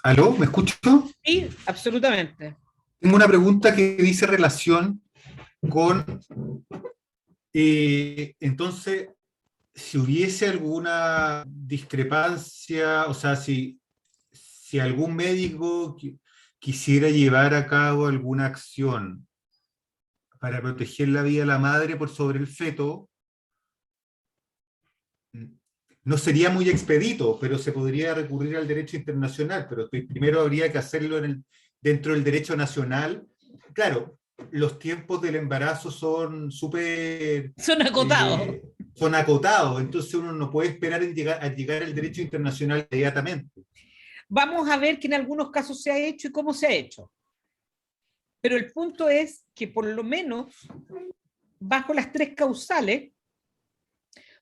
Speaker 2: ¿Aló? ¿Me escucho?
Speaker 1: Sí, absolutamente.
Speaker 2: Tengo una pregunta que dice relación con, entonces, si hubiese alguna discrepancia, o sea, si algún médico quisiera llevar a cabo alguna acción para proteger la vida de la madre por sobre el feto, no sería muy expedito, pero se podría recurrir al derecho internacional, pero primero habría que hacerlo dentro del derecho nacional. Claro, los tiempos del embarazo son súper...
Speaker 1: Son acotados.
Speaker 2: Son acotados, entonces uno no puede esperar a llegar al derecho internacional inmediatamente.
Speaker 1: Vamos a ver que en algunos casos se ha hecho y cómo se ha hecho. Pero el punto es que por lo menos, bajo las tres causales,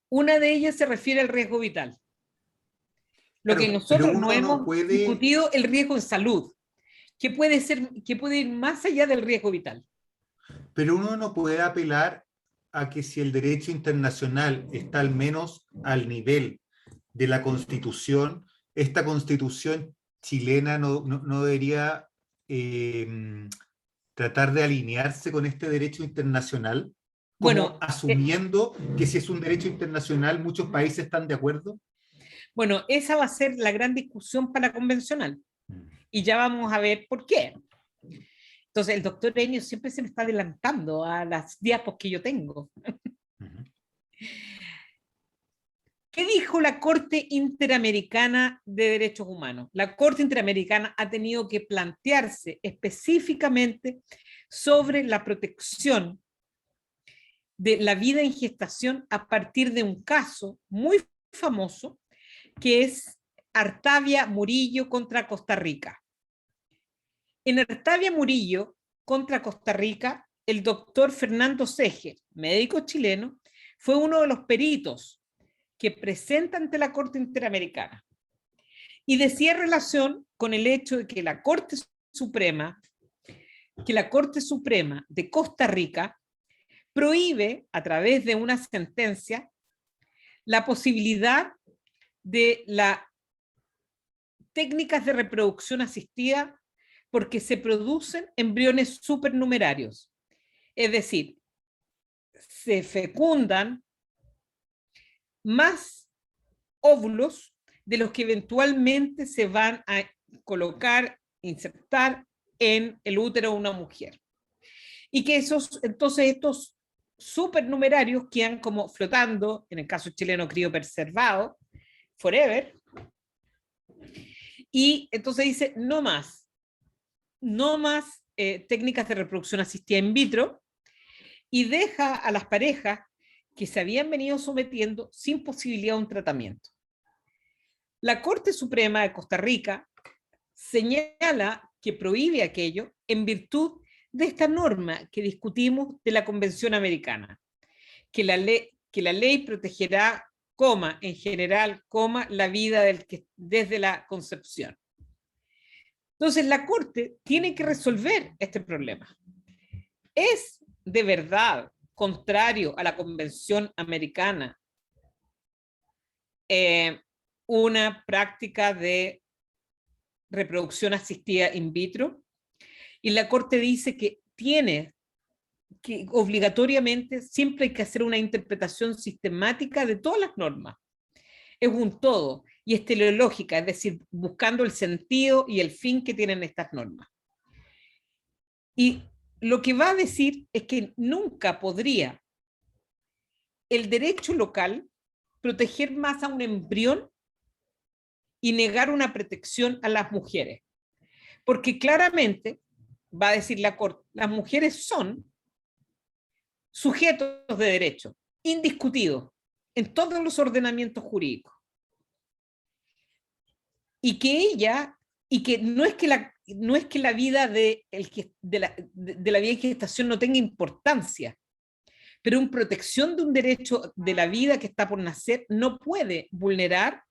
Speaker 1: una de ellas se refiere al riesgo vital. Lo que nosotros no hemos discutido, el riesgo en salud, que puede ir más allá del riesgo vital.
Speaker 2: Pero uno no puede apelar a que si el derecho internacional está al menos al nivel de la Constitución, esta Constitución chilena no debería tratar de alinearse con este derecho internacional, como
Speaker 1: bueno,
Speaker 2: asumiendo que si es un derecho internacional muchos países están de acuerdo.
Speaker 1: Bueno, esa va a ser la gran discusión para la convencional. Y ya vamos a ver por qué. Entonces, el doctor Enio siempre se me está adelantando a las diapos que yo tengo. ¿Qué dijo la Corte Interamericana de Derechos Humanos? La Corte Interamericana ha tenido que plantearse específicamente sobre la protección de la vida en gestación a partir de un caso muy famoso que es Artavia Murillo contra Costa Rica. En Artavia Murillo contra Costa Rica, el doctor Fernando Seger, médico chileno, fue uno de los peritos que presenta ante la Corte Interamericana y decía relación con el hecho de que la Corte Suprema de Costa Rica prohíbe, a través de una sentencia, la posibilidad de las técnicas de reproducción asistida porque se producen embriones supernumerarios. Es decir, se fecundan más óvulos de los que eventualmente se van a colocar, insertar en el útero de una mujer. Y que entonces estos supernumerarios quedan como flotando, en el caso chileno criopreservado, forever. Y entonces dice, no más técnicas de reproducción asistida in vitro, y deja a las parejas que se habían venido sometiendo sin posibilidad de un tratamiento. La Corte Suprema de Costa Rica señala que prohíbe aquello en virtud de esta norma que discutimos de la Convención Americana, que la ley protegerá, en general, la vida desde la concepción. Entonces, la Corte tiene que resolver este problema. ¿Es de verdad contrario a la Convención Americana una práctica de reproducción asistida in vitro? Y la Corte dice que obligatoriamente siempre hay que hacer una interpretación sistemática de todas las normas. Es un todo y es teleológica, es decir, buscando el sentido y el fin que tienen estas normas. Y lo que va a decir es que nunca podría el derecho local proteger más a un embrión y negar una protección a las mujeres. Porque claramente, va a decir la Corte, las mujeres son sujetos de derecho, indiscutidos, en todos los ordenamientos jurídicos. Y que no es que la vida de la vida en gestación no tenga importancia, pero en protección de un derecho de la vida que está por nacer no puede vulnerar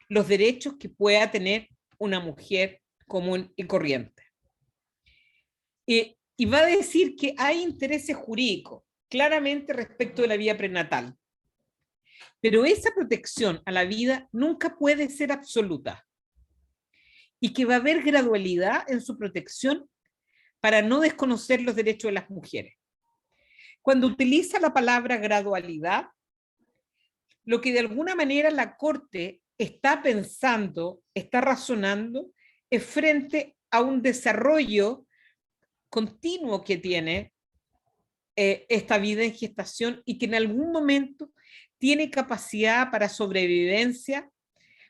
Speaker 1: los derechos que pueda tener una mujer común y corriente. Y va a decir que hay intereses jurídicos claramente respecto de la vida prenatal, pero esa protección a la vida nunca puede ser absoluta y que va a haber gradualidad en su protección para no desconocer los derechos de las mujeres. Cuando utiliza la palabra gradualidad, lo que de alguna manera la Corte está pensando, está razonando, es frente a un desarrollo continuo que tiene esta vida en gestación y que en algún momento tiene capacidad para sobrevivencia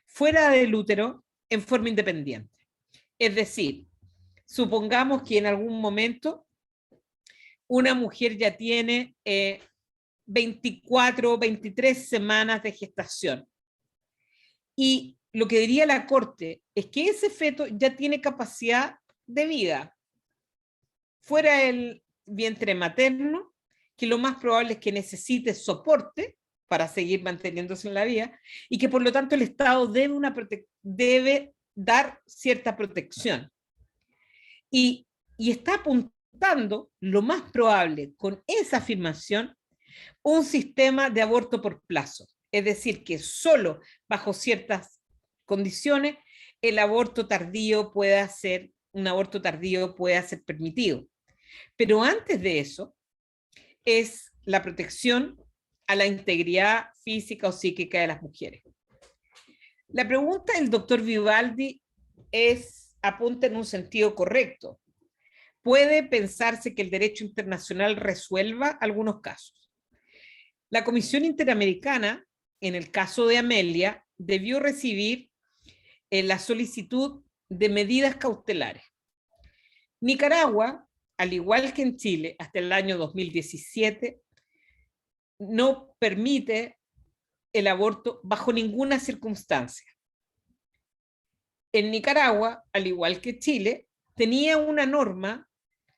Speaker 1: fuera del útero en forma independiente. Es decir, supongamos que en algún momento una mujer ya tiene 24 o 23 semanas de gestación. Y lo que diría la Corte es que ese feto ya tiene capacidad de vida fuera del vientre materno, que lo más probable es que necesite soporte para seguir manteniéndose en la vida y que por lo tanto el Estado debe dar cierta protección. Y está apuntando, lo más probable, con esa afirmación, un sistema de aborto por plazo. Es decir, que solo bajo ciertas condiciones un aborto tardío pueda ser permitido. Pero antes de eso, es la protección a la integridad física o psíquica de las mujeres. La pregunta del doctor Vivaldi apunta en un sentido correcto. Puede pensarse que el derecho internacional resuelva algunos casos. La Comisión Interamericana, en el caso de Amelia, debió recibir la solicitud de medidas cautelares. Nicaragua, al igual que en Chile, hasta el año 2017, no permite el aborto bajo ninguna circunstancia. En Nicaragua, al igual que Chile, tenía una norma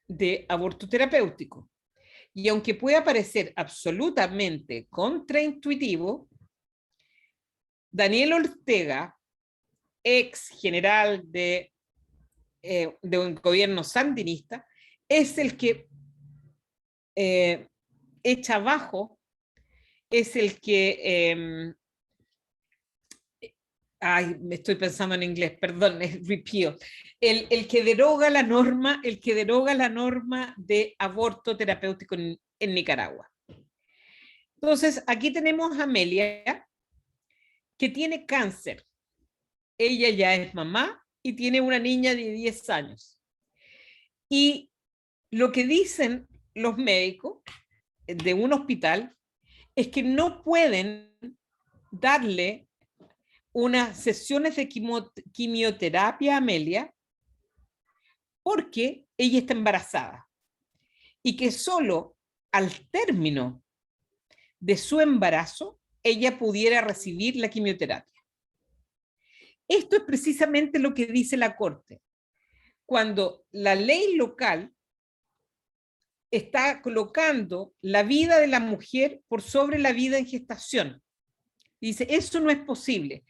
Speaker 1: de aborto terapéutico. Y aunque pueda parecer absolutamente contraintuitivo, Daniel Ortega, ex general de un gobierno sandinista, es el que echa abajo, es el que me estoy pensando en inglés, perdón, es repeal. El que deroga la norma, de aborto terapéutico en Nicaragua. Entonces, aquí tenemos a Amelia, que tiene cáncer. Ella ya es mamá y tiene una niña de 10 años. Y lo que dicen los médicos de un hospital es que no pueden darle unas sesiones de quimioterapia a Amelia porque ella está embarazada y que solo al término de su embarazo ella pudiera recibir la quimioterapia. Esto es precisamente lo que dice la Corte. Cuando la ley local está colocando la vida de la mujer por sobre la vida en gestación. Dice, eso no es posible.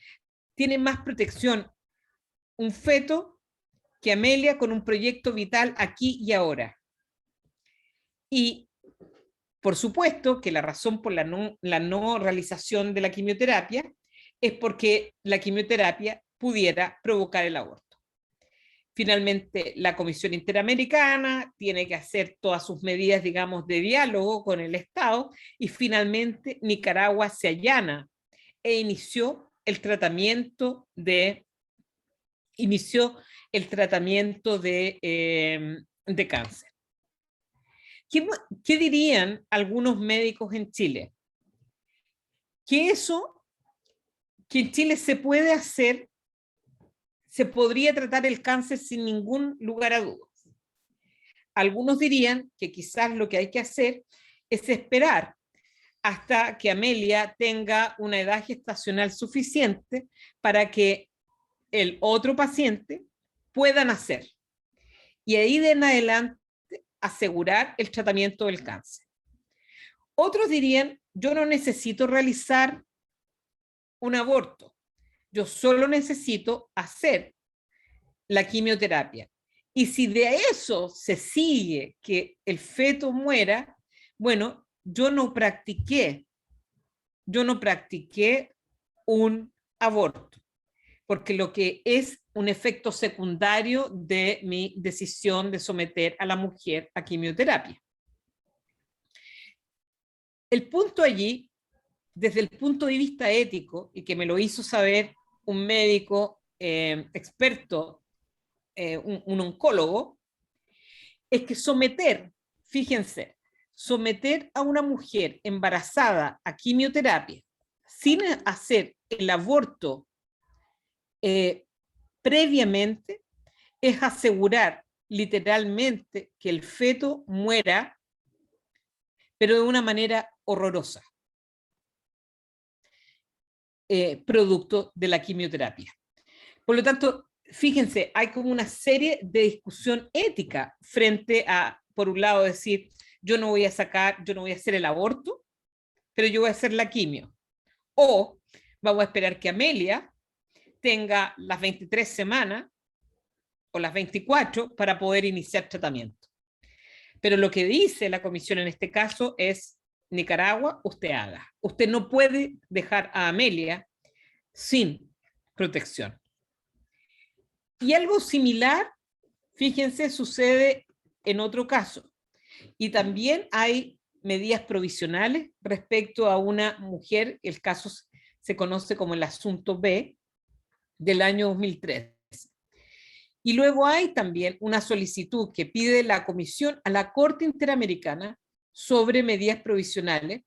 Speaker 1: Tiene más protección un feto que Amelia con un proyecto vital aquí y ahora. Y por supuesto que la razón por la no realización de la quimioterapia es porque la quimioterapia pudiera provocar el aborto. Finalmente, la Comisión Interamericana tiene que hacer todas sus medidas, digamos, de diálogo con el Estado y finalmente Nicaragua se allana e inició el tratamiento de cáncer. ¿Qué dirían algunos médicos en Chile? Que en Chile se puede hacer, se podría tratar el cáncer sin ningún lugar a dudas. Algunos dirían que quizás lo que hay que hacer es esperar hasta que Amelia tenga una edad gestacional suficiente para que el otro paciente pueda nacer. Y ahí de en adelante asegurar el tratamiento del cáncer. Otros dirían, yo no necesito realizar un aborto, yo solo necesito hacer la quimioterapia. Y si de eso se sigue que el feto muera, bueno, yo no practiqué un aborto, porque lo que es un efecto secundario de mi decisión de someter a la mujer a quimioterapia. El punto allí, desde el punto de vista ético, y que me lo hizo saber un médico experto, un oncólogo, es que someter a una mujer embarazada a quimioterapia sin hacer el aborto previamente es asegurar literalmente que el feto muera, pero de una manera horrorosa, producto de la quimioterapia. Por lo tanto, fíjense, hay como una serie de discusión ética frente a, por un lado, decir, yo no voy a hacer el aborto, pero yo voy a hacer la quimio. O vamos a esperar que Amelia tenga las 23 semanas o las 24 para poder iniciar tratamiento. Pero lo que dice la comisión en este caso es, Nicaragua, usted haga. Usted no puede dejar a Amelia sin protección. Y algo similar, fíjense, sucede en otro caso. Y también hay medidas provisionales respecto a una mujer, el caso se conoce como el asunto B, del año 2003. Y luego hay también una solicitud que pide la Comisión a la Corte Interamericana sobre medidas provisionales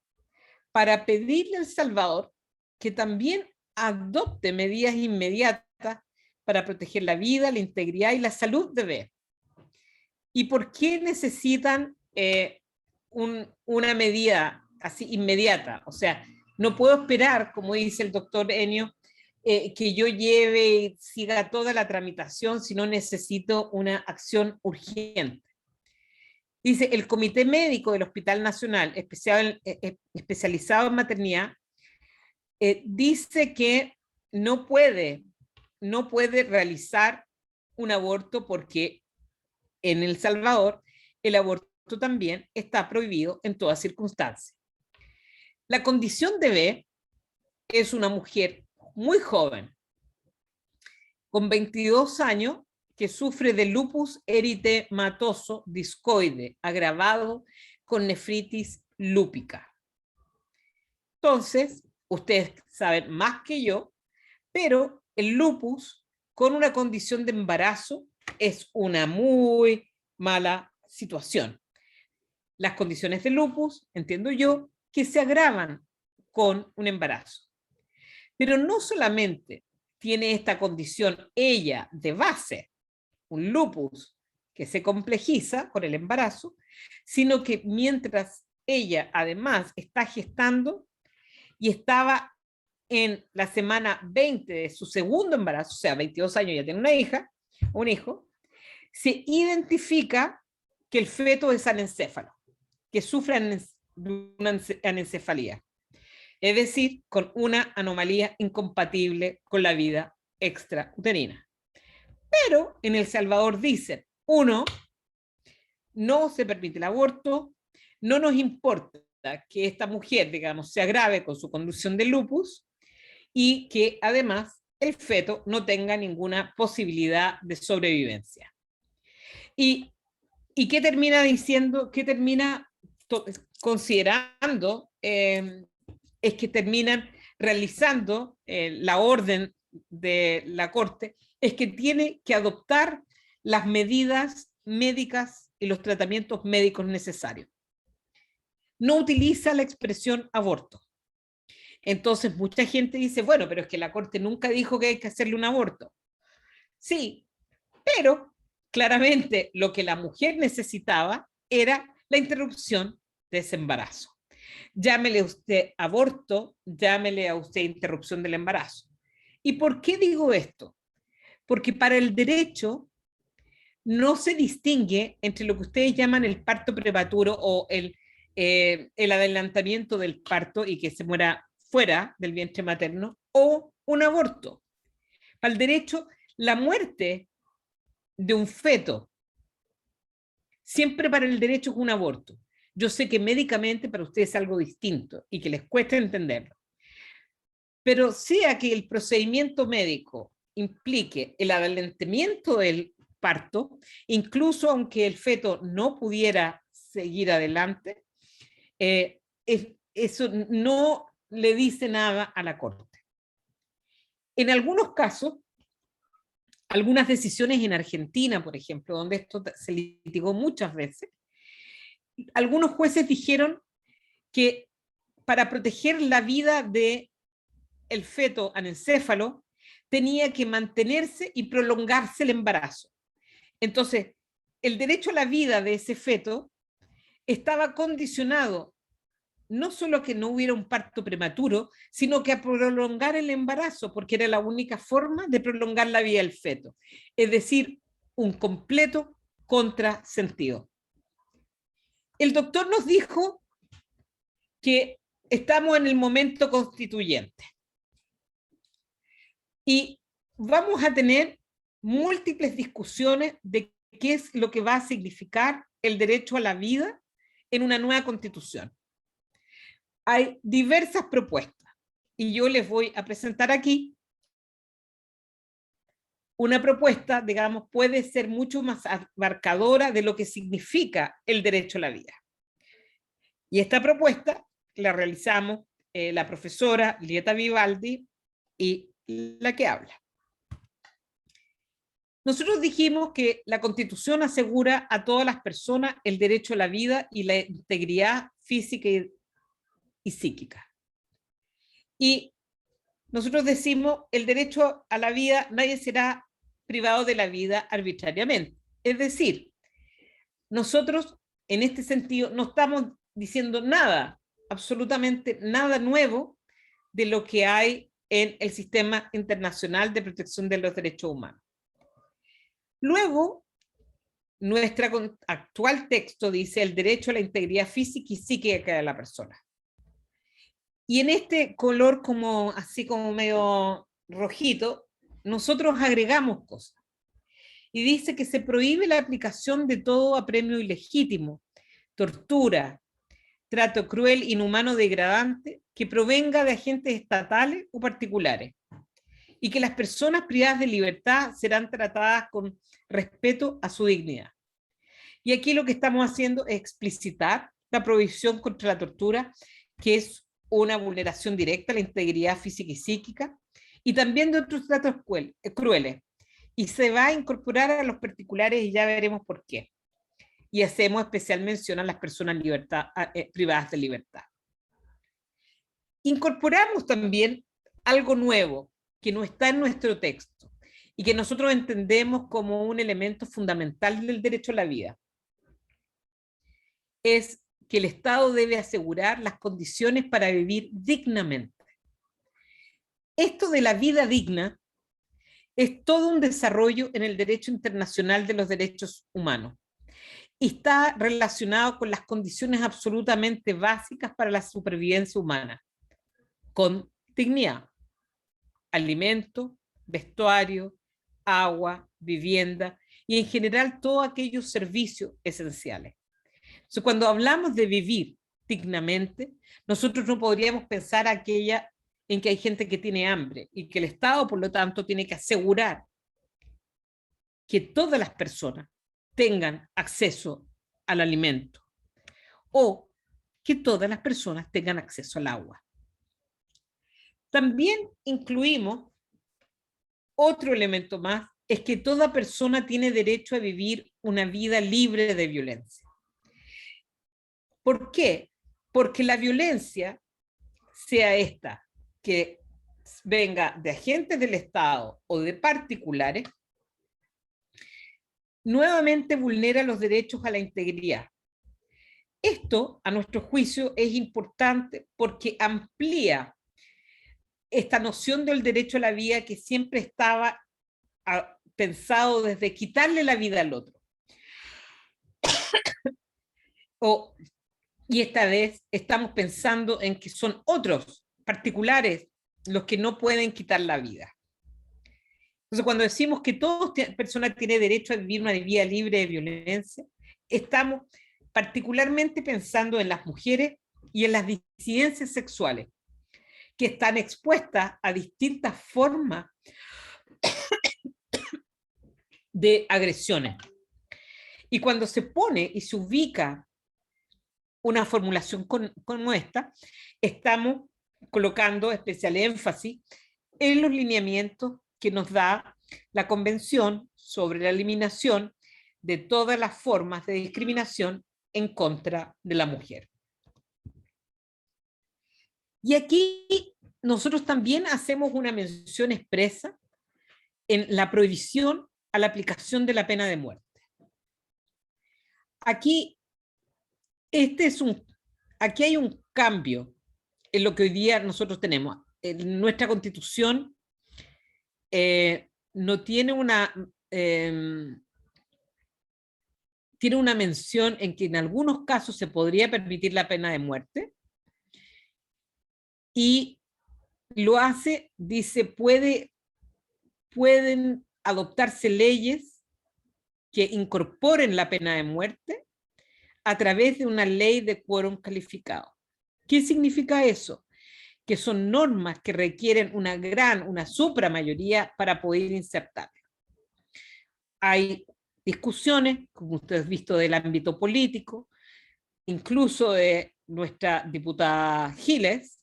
Speaker 1: para pedirle a El Salvador que también adopte medidas inmediatas para proteger la vida, la integridad y la salud de bebés. ¿Y por qué necesitan una medida así inmediata? O sea, no puedo esperar, como dice el doctor Enio, que yo lleve y siga toda la tramitación, sino necesito una acción urgente. Dice, el Comité Médico del Hospital Nacional, especializado en maternidad, dice que no puede realizar un aborto porque en El Salvador el aborto también está prohibido en toda circunstancia. La condición de B es una mujer muy joven, con 22 años, que sufre de lupus eritematoso discoide agravado con nefritis lúpica. Entonces, ustedes saben más que yo, pero el lupus con una condición de embarazo es una muy mala situación. Las condiciones de lupus, entiendo yo, que se agravan con un embarazo. Pero no solamente tiene esta condición ella de base, un lupus que se complejiza con el embarazo, sino que mientras ella además está gestando y estaba en la semana 20 de su segundo embarazo, o sea, 22 años, ya tiene una hija, un hijo, se identifica que el feto es anencéfalo, que sufre de una anencefalía, es decir, con una anomalía incompatible con la vida extrauterina. Pero en El Salvador dicen, uno, no se permite el aborto, no nos importa que esta mujer, digamos, se agrave con su condición de lupus y que además el feto no tenga ninguna posibilidad de sobrevivencia. ¿Y qué termina diciendo? ¿Qué termina considerando? Es que terminan realizando la orden de la Corte, es que tiene que adoptar las medidas médicas y los tratamientos médicos necesarios. No utiliza la expresión aborto. Entonces mucha gente dice, bueno, pero es que la Corte nunca dijo que hay que hacerle un aborto. Sí, pero claramente lo que la mujer necesitaba era la interrupción de ese embarazo. Llámele usted aborto, llámele a usted interrupción del embarazo. ¿Y por qué digo esto? Porque para el derecho no se distingue entre lo que ustedes llaman el parto prematuro o el adelantamiento del parto y que se muera fuera del vientre materno o un aborto. Para el derecho, la muerte de un feto, siempre para el derecho es un aborto. Yo sé que médicamente para ustedes es algo distinto y que les cuesta entenderlo. Pero sea que el procedimiento médico implique el adelantamiento del parto, incluso aunque el feto no pudiera seguir adelante, eso no le dice nada a la Corte. En algunos casos, algunas decisiones en Argentina, por ejemplo, donde esto se litigó muchas veces, algunos jueces dijeron que para proteger la vida del feto anencéfalo tenía que mantenerse y prolongarse el embarazo. Entonces, el derecho a la vida de ese feto estaba condicionado no solo a que no hubiera un parto prematuro, sino que a prolongar el embarazo, porque era la única forma de prolongar la vida del feto. Es decir, un completo contrasentido. El doctor nos dijo que estamos en el momento constituyente y vamos a tener múltiples discusiones de qué es lo que va a significar el derecho a la vida en una nueva constitución. Hay diversas propuestas y yo les voy a presentar aquí una propuesta, digamos, puede ser mucho más abarcadora de lo que significa el derecho a la vida. Y esta propuesta la realizamos la profesora Lieta Vivaldi y la que habla. Nosotros dijimos que la Constitución asegura a todas las personas el derecho a la vida y la integridad física y psíquica. Y nosotros decimos el derecho a la vida, nadie será privado de la vida arbitrariamente. Es decir, nosotros en este sentido no estamos diciendo nada, absolutamente nada nuevo de lo que hay en el Sistema Internacional de Protección de los Derechos Humanos. Luego, nuestro actual texto dice el derecho a la integridad física y psíquica de la persona. Y en este color como así como medio rojito, nosotros agregamos cosas. Y dice que se prohíbe la aplicación de todo apremio ilegítimo, tortura, trato cruel, inhumano, degradante, que provenga de agentes estatales o particulares, y que las personas privadas de libertad serán tratadas con respeto a su dignidad. Y aquí lo que estamos haciendo es explicitar la prohibición contra la tortura, que es una vulneración directa a la integridad física y psíquica, y también de otros tratos crueles. Y se va a incorporar a los particulares y ya veremos por qué. Y hacemos especial mención a las personas privadas de libertad. Incorporamos también algo nuevo que no está en nuestro texto y que nosotros entendemos como un elemento fundamental del derecho a la vida. Es que el Estado debe asegurar las condiciones para vivir dignamente. Esto de la vida digna es todo un desarrollo en el derecho internacional de los derechos humanos y está relacionado con las condiciones absolutamente básicas para la supervivencia humana, con dignidad, alimento, vestuario, agua, vivienda y en general todos aquellos servicios esenciales. Entonces, cuando hablamos de vivir dignamente, nosotros no podríamos pensar en que hay gente que tiene hambre y que el Estado, por lo tanto, tiene que asegurar que todas las personas tengan acceso al alimento o que todas las personas tengan acceso al agua. También incluimos otro elemento más, es que toda persona tiene derecho a vivir una vida libre de violencia. ¿Por qué? Porque la violencia, sea esta que venga de agentes del Estado o de particulares, nuevamente vulnera los derechos a la integridad. Esto, a nuestro juicio, es importante porque amplía esta noción del derecho a la vida que siempre estaba pensado desde quitarle la vida al otro. Y esta vez estamos pensando en que son otros particulares los que no pueden quitar la vida. Entonces, cuando decimos que toda persona tiene derecho a vivir una vida libre de violencia, estamos particularmente pensando en las mujeres y en las disidencias sexuales, que están expuestas a distintas formas de agresiones. Y cuando se pone y se ubica una formulación como esta, estamos colocando especial énfasis en los lineamientos que nos da la Convención sobre la eliminación de todas las formas de discriminación en contra de la mujer. Y aquí nosotros también hacemos una mención expresa en la prohibición a la aplicación de la pena de muerte. Aquí hay un cambio en lo que hoy día nosotros tenemos. En nuestra Constitución no tiene tiene una mención en que en algunos casos se podría permitir la pena de muerte, y lo hace, dice, pueden adoptarse leyes que incorporen la pena de muerte a través de una ley de quórum calificado. ¿Qué significa eso? Que son normas que requieren una supramayoría para poder insertarla. Hay discusiones, como ustedes han visto, del ámbito político, incluso de nuestra diputada Giles,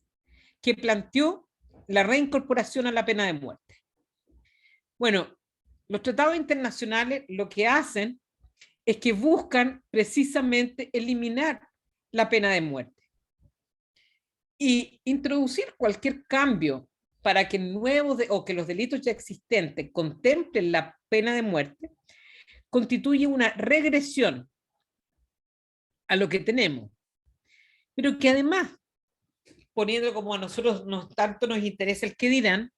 Speaker 1: que planteó la reincorporación a la pena de muerte. Bueno, los tratados internacionales lo que hacen es que buscan precisamente eliminar la pena de muerte y introducir cualquier cambio para que que los delitos ya existentes contemplen la pena de muerte, constituye una regresión a lo que tenemos, pero que además poniendo como a nosotros tanto nos interesa el qué dirán,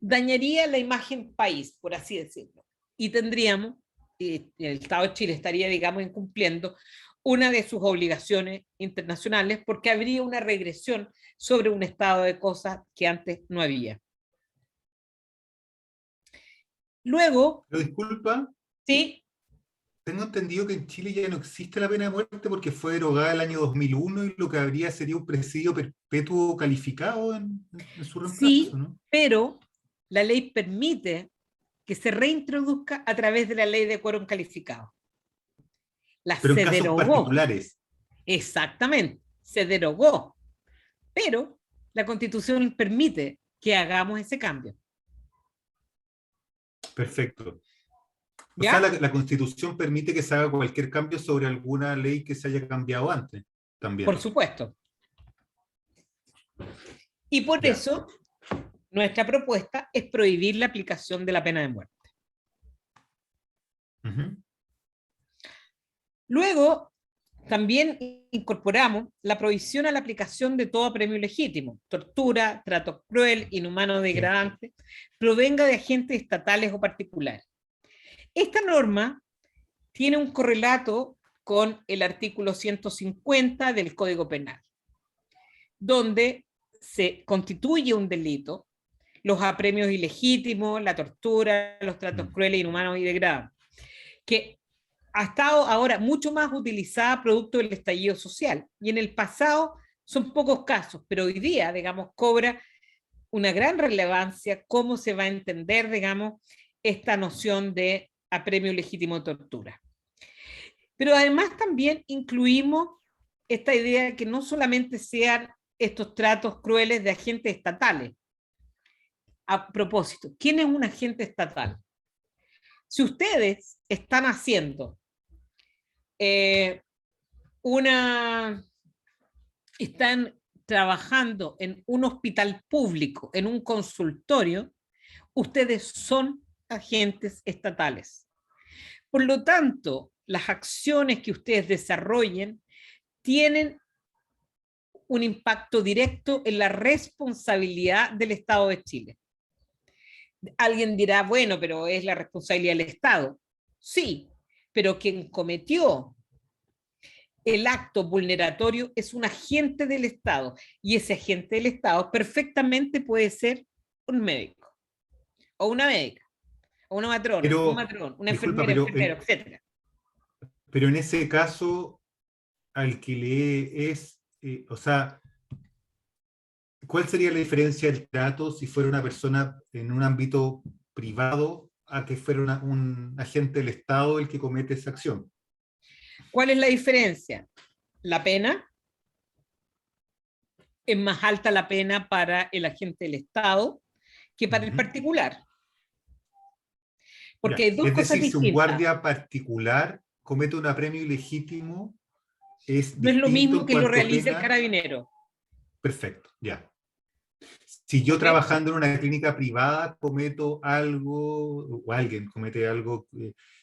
Speaker 1: dañaría la imagen país, por así decirlo. Y tendríamos, el Estado de Chile estaría, digamos, incumpliendo una de sus obligaciones internacionales porque habría una regresión sobre un estado de cosas que antes no había. Luego,
Speaker 2: Pero disculpa,
Speaker 1: sí,
Speaker 2: tengo entendido que en Chile ya no existe la pena de muerte porque fue derogada el año 2001 y lo que habría sería un presidio perpetuo calificado en su reemplazo,
Speaker 1: sí,
Speaker 2: ¿no?
Speaker 1: pero la ley permite que se reintroduzca a través de la ley de quórum calificado.
Speaker 2: Pero en
Speaker 1: Se
Speaker 2: casos
Speaker 1: derogó,
Speaker 2: particulares.
Speaker 1: exactamente, se derogó, pero la Constitución permite que hagamos ese cambio.
Speaker 2: Perfecto. O sea,
Speaker 1: ¿Ya?
Speaker 2: la Constitución permite que se haga cualquier cambio sobre alguna ley que se haya cambiado antes,
Speaker 1: Por
Speaker 2: también.
Speaker 1: supuesto. Y por
Speaker 2: Ya.
Speaker 1: eso nuestra propuesta es prohibir la aplicación de la pena de muerte.
Speaker 2: Ujú.
Speaker 1: Luego, también incorporamos la prohibición a la aplicación de todo apremio ilegítimo, tortura, trato cruel, inhumano, degradante, provenga de agentes estatales o particulares. Esta norma tiene un correlato con el artículo 150 del Código Penal, donde se constituye un delito los apremios ilegítimos, la tortura, los tratos crueles, inhumanos y degradantes, que ha estado ahora mucho más utilizada producto del estallido social. Y en el pasado son pocos casos, pero hoy día, digamos, cobra una gran relevancia cómo se va a entender, digamos, esta noción de apremio legítimo de tortura. Pero además también incluimos esta idea de que no solamente sean estos tratos crueles de agentes estatales. A propósito, ¿quién es un agente estatal? Si ustedes están haciendo están trabajando en un hospital público, en un consultorio, ustedes son agentes estatales. Por lo tanto, las acciones que ustedes desarrollen tienen un impacto directo en la responsabilidad del Estado de Chile. Alguien dirá, bueno, pero es la responsabilidad del Estado. Sí, pero quien cometió el acto vulneratorio es un agente del Estado y ese agente del Estado perfectamente puede ser un médico o una médica o una matrona, un
Speaker 2: Pero,
Speaker 1: matrón, una
Speaker 2: disculpa,
Speaker 1: enfermera, enfermero, etc.
Speaker 2: pero en ese caso, al que le es, o sea, ¿cuál sería la diferencia del trato si fuera una persona en un ámbito privado a que fuera un agente del Estado el que comete esa acción?
Speaker 1: ¿Cuál es la diferencia? La pena. Es más alta la pena para el agente del Estado que para el particular. Porque
Speaker 2: Ya.
Speaker 1: hay dos
Speaker 2: Es
Speaker 1: cosas
Speaker 2: decir, si un
Speaker 1: distintas.
Speaker 2: guardia particular comete un apremio ilegítimo, es
Speaker 1: No es lo
Speaker 2: distinto
Speaker 1: mismo
Speaker 2: en
Speaker 1: que lo
Speaker 2: cuanto a
Speaker 1: realice el
Speaker 2: pena.
Speaker 1: carabinero.
Speaker 2: Perfecto, ya. Si yo
Speaker 1: ¿Ok?
Speaker 2: trabajando en una clínica privada cometo algo, o alguien comete algo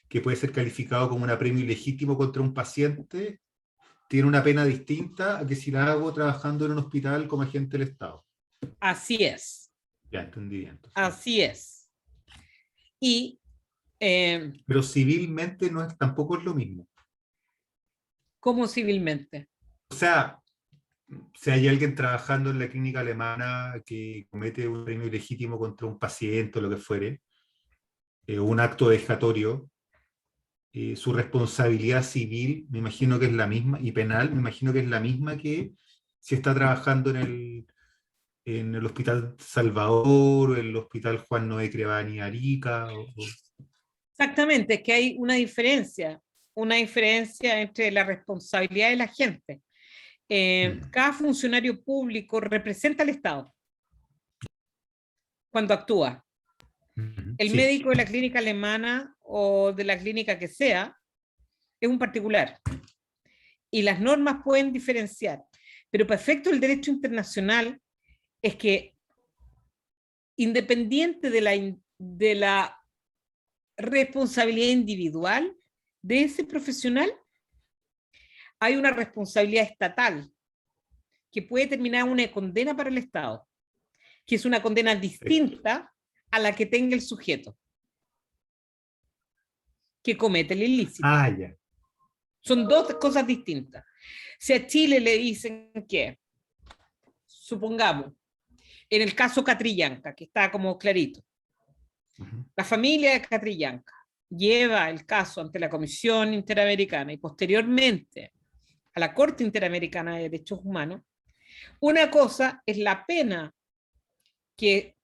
Speaker 2: que puede ser calificado como un apremio ilegítimo contra un paciente, tiene una pena distinta a que si la hago trabajando en un hospital como agente del Estado.
Speaker 1: Así es.
Speaker 2: Ya entendí. Entonces.
Speaker 1: Así es. Y
Speaker 2: Pero civilmente no es, tampoco es lo mismo.
Speaker 1: como civilmente.
Speaker 2: O sea, si hay alguien trabajando en la clínica alemana que comete un apremio ilegítimo contra un paciente o lo que fuere, un acto vejatorio, su responsabilidad civil me imagino que es la misma, y penal me imagino que es la misma que si está trabajando en el Hospital Salvador o el Hospital Juan Noé Crevani Arica.
Speaker 1: Exactamente, es que hay una diferencia entre la responsabilidad de la gente. Cada funcionario público representa al Estado cuando actúa. El
Speaker 2: Sí,
Speaker 1: médico de la clínica alemana o de la clínica que sea es un particular y las normas pueden diferenciar, pero para efecto del derecho internacional es que independiente de la responsabilidad individual de ese profesional, hay una responsabilidad estatal que puede terminar una condena para el Estado, que es una condena distinta a la que tenga el sujeto que comete el ilícito.
Speaker 2: Ah, ya.
Speaker 1: Son dos cosas distintas. Si a Chile le dicen que, supongamos, en el caso Catrillanca, que está como clarito, la familia de Catrillanca lleva el caso ante la Comisión Interamericana y posteriormente a la Corte Interamericana de Derechos Humanos, una cosa es la pena que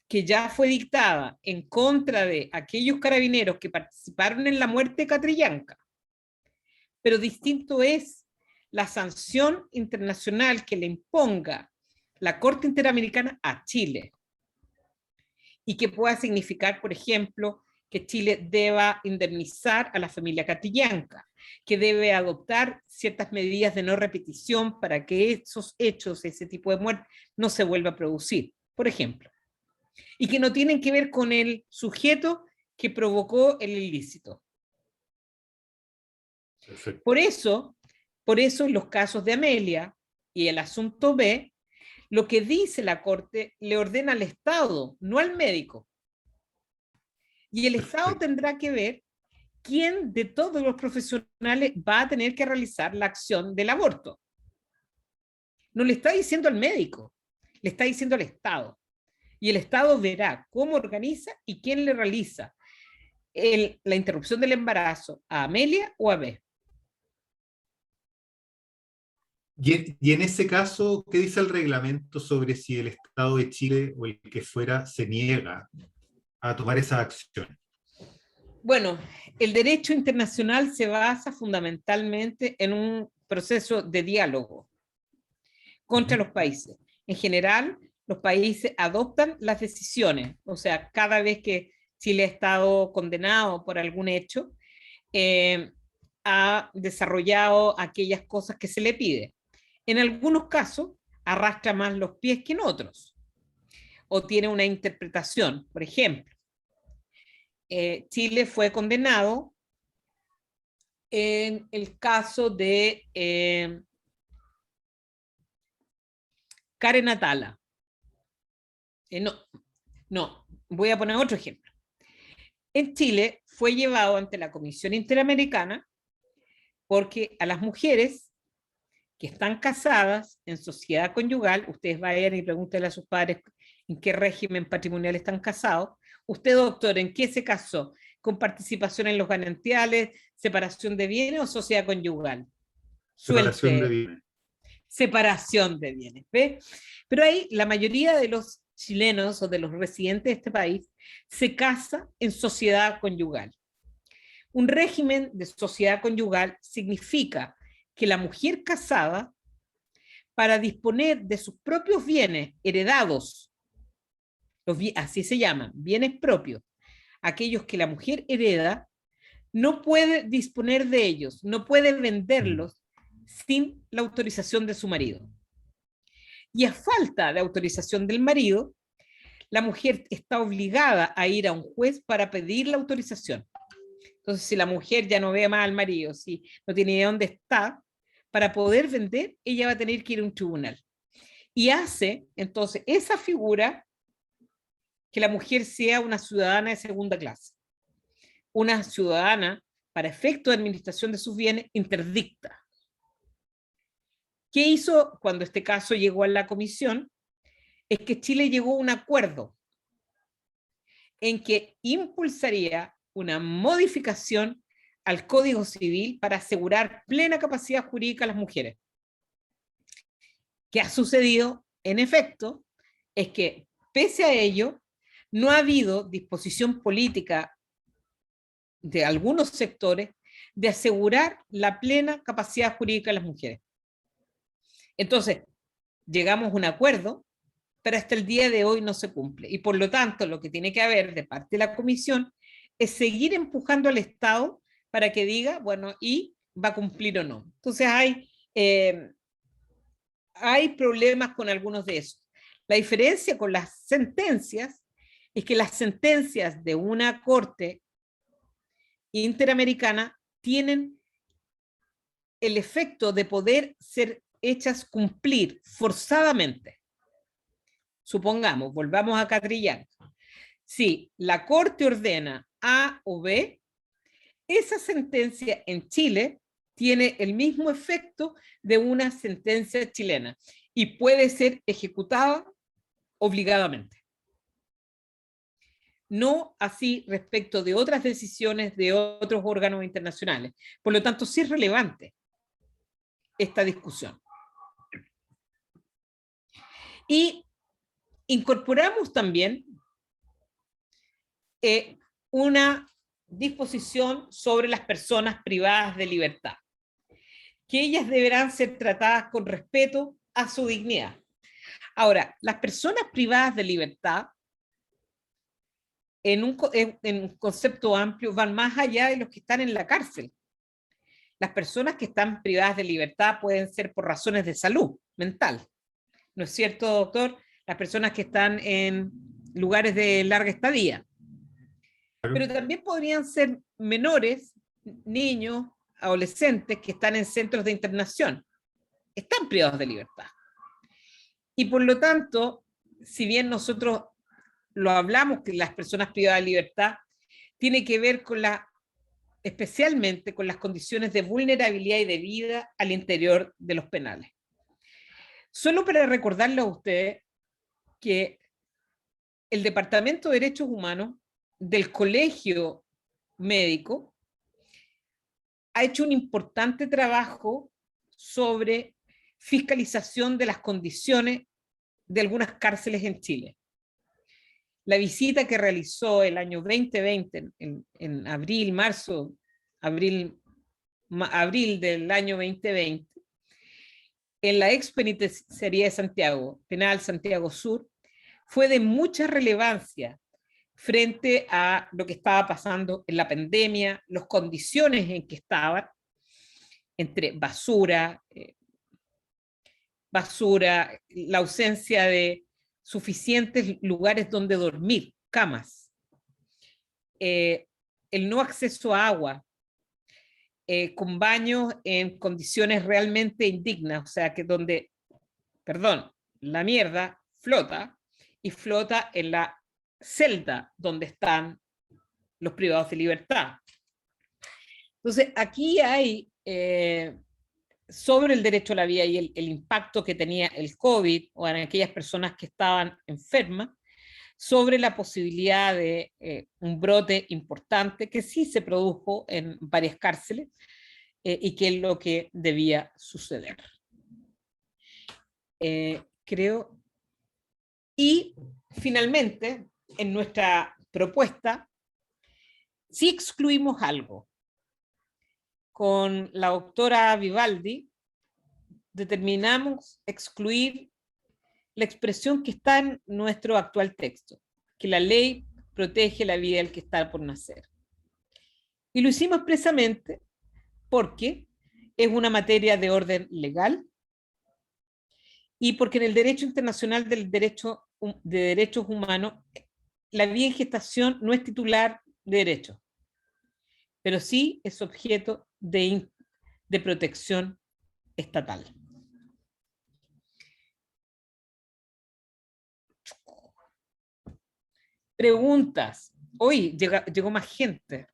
Speaker 1: ya fue dictada en contra de aquellos carabineros que participaron en la muerte de Catrillanca, pero distinto es la sanción internacional que le imponga la Corte Interamericana a Chile y que pueda significar, por ejemplo, que Chile deba indemnizar a la familia Catrillanca, que debe adoptar ciertas medidas de no repetición para que esos hechos, ese tipo de muerte, no se vuelva a producir, por ejemplo, y que no tienen que ver con el sujeto que provocó el ilícito.
Speaker 2: Perfecto.
Speaker 1: Por eso en los casos de Amelia y el asunto B, lo que dice la Corte le ordena al Estado, no al médico. Y el Estado tendrá que ver quién de todos los profesionales va a tener que realizar la acción del aborto. No le está diciendo al médico, le está diciendo al Estado. Y el Estado verá cómo organiza y quién le realiza la interrupción del embarazo, a Amelia o a B.
Speaker 2: Y en ese caso, ¿qué dice el reglamento sobre si el Estado de Chile o el que fuera se niega a tomar esa acción?
Speaker 1: Bueno, el derecho internacional se basa fundamentalmente en un proceso de diálogo contra los países. En general, los países adoptan las decisiones, o sea, cada vez que Chile ha estado condenado por algún hecho, ha desarrollado aquellas cosas que se le pide. En algunos casos, arrastra más los pies que en otros, o tiene una interpretación. Por ejemplo, Chile fue condenado en el caso de Karen Atala. No, voy a poner otro ejemplo. En Chile fue llevado ante la Comisión Interamericana porque a las mujeres que están casadas en sociedad conyugal, ustedes vayan y pregúntenle a sus padres en qué régimen patrimonial están casados. Usted, doctor, ¿en qué se casó? ¿Con participación en los gananciales, separación de bienes o sociedad conyugal?
Speaker 2: Separación de bienes.
Speaker 1: Separación de bienes, ¿ve? Pero ahí la mayoría de los chilenos o de los residentes de este país se casa en sociedad conyugal. Un régimen de sociedad conyugal significa que la mujer casada, para disponer de sus propios bienes heredados, así se llaman, bienes propios, aquellos que la mujer hereda, no puede disponer de ellos, no puede venderlos sin la autorización de su marido. Y a falta de autorización del marido, la mujer está obligada a ir a un juez para pedir la autorización. Entonces, si la mujer ya no ve más al marido, si no tiene idea dónde está, para poder vender, ella va a tener que ir a un tribunal. Y hace, entonces, esa figura que la mujer sea una ciudadana de segunda clase. Una ciudadana, para efecto de administración de sus bienes, interdicta. ¿Qué hizo cuando este caso llegó a la comisión? Es que Chile llegó a un acuerdo en que impulsaría una modificación al Código Civil para asegurar plena capacidad jurídica a las mujeres. ¿Qué ha sucedido? En efecto, es que pese a ello, no ha habido disposición política de algunos sectores de asegurar la plena capacidad jurídica de las mujeres. Entonces, llegamos a un acuerdo, pero hasta el día de hoy no se cumple. Y por lo tanto, lo que tiene que haber de parte de la Comisión es seguir empujando al Estado para que diga, bueno, y va a cumplir o no. Entonces hay problemas con algunos de esos. La diferencia con las sentencias es que las sentencias de una corte interamericana tienen el efecto de poder ser hechas cumplir forzadamente. Supongamos, volvamos a Catrillanca. Si la Corte ordena A o B, esa sentencia en Chile tiene el mismo efecto de una sentencia chilena y puede ser ejecutada obligadamente. No así respecto de otras decisiones de otros órganos internacionales. Por lo tanto, sí es relevante esta discusión. Y incorporamos también una disposición sobre las personas privadas de libertad, que ellas deberán ser tratadas con respeto a su dignidad. Ahora, las personas privadas de libertad, en un concepto amplio, van más allá de los que están en la cárcel. Las personas que están privadas de libertad pueden ser por razones de salud mental. ¿No es cierto, doctor? Las personas que están en lugares de larga estadía. Pero también podrían ser menores, niños, adolescentes que están en centros de internación. Están privados de libertad. Y por lo tanto, si bien nosotros lo hablamos, que las personas privadas de libertad, tiene que ver con especialmente con las condiciones de vulnerabilidad y de vida al interior de los penales. Solo para recordarle a ustedes que el Departamento de Derechos Humanos del Colegio Médico ha hecho un importante trabajo sobre fiscalización de las condiciones de algunas cárceles en Chile. La visita que realizó el año 2020, en abril, marzo, abril del año 2020, en la ex penitenciaría de Santiago, Penal Santiago Sur, fue de mucha relevancia frente a lo que estaba pasando en la pandemia, las condiciones en que estaban, entre basura, la ausencia de suficientes lugares donde dormir, camas, el no acceso a agua, con baños en condiciones realmente indignas, o sea, que donde, perdón, la mierda flota y flota en la celda donde están los privados de libertad. Entonces, aquí hay sobre el derecho a la vida y el impacto que tenía el COVID o en aquellas personas que estaban enfermas, sobre la posibilidad de un brote importante que sí se produjo en varias cárceles y que es lo que debía suceder. Creo. Y finalmente, en nuestra propuesta, sí excluimos algo. Con la doctora Vivaldi determinamos excluir la expresión que está en nuestro actual texto, que la ley protege la vida del que está por nacer. Y lo hicimos expresamente porque es una materia de orden legal y porque en el derecho internacional de derechos humanos, la vida en gestación no es titular de derecho, pero sí es objeto de protección estatal. Preguntas. Hoy llegó más gente.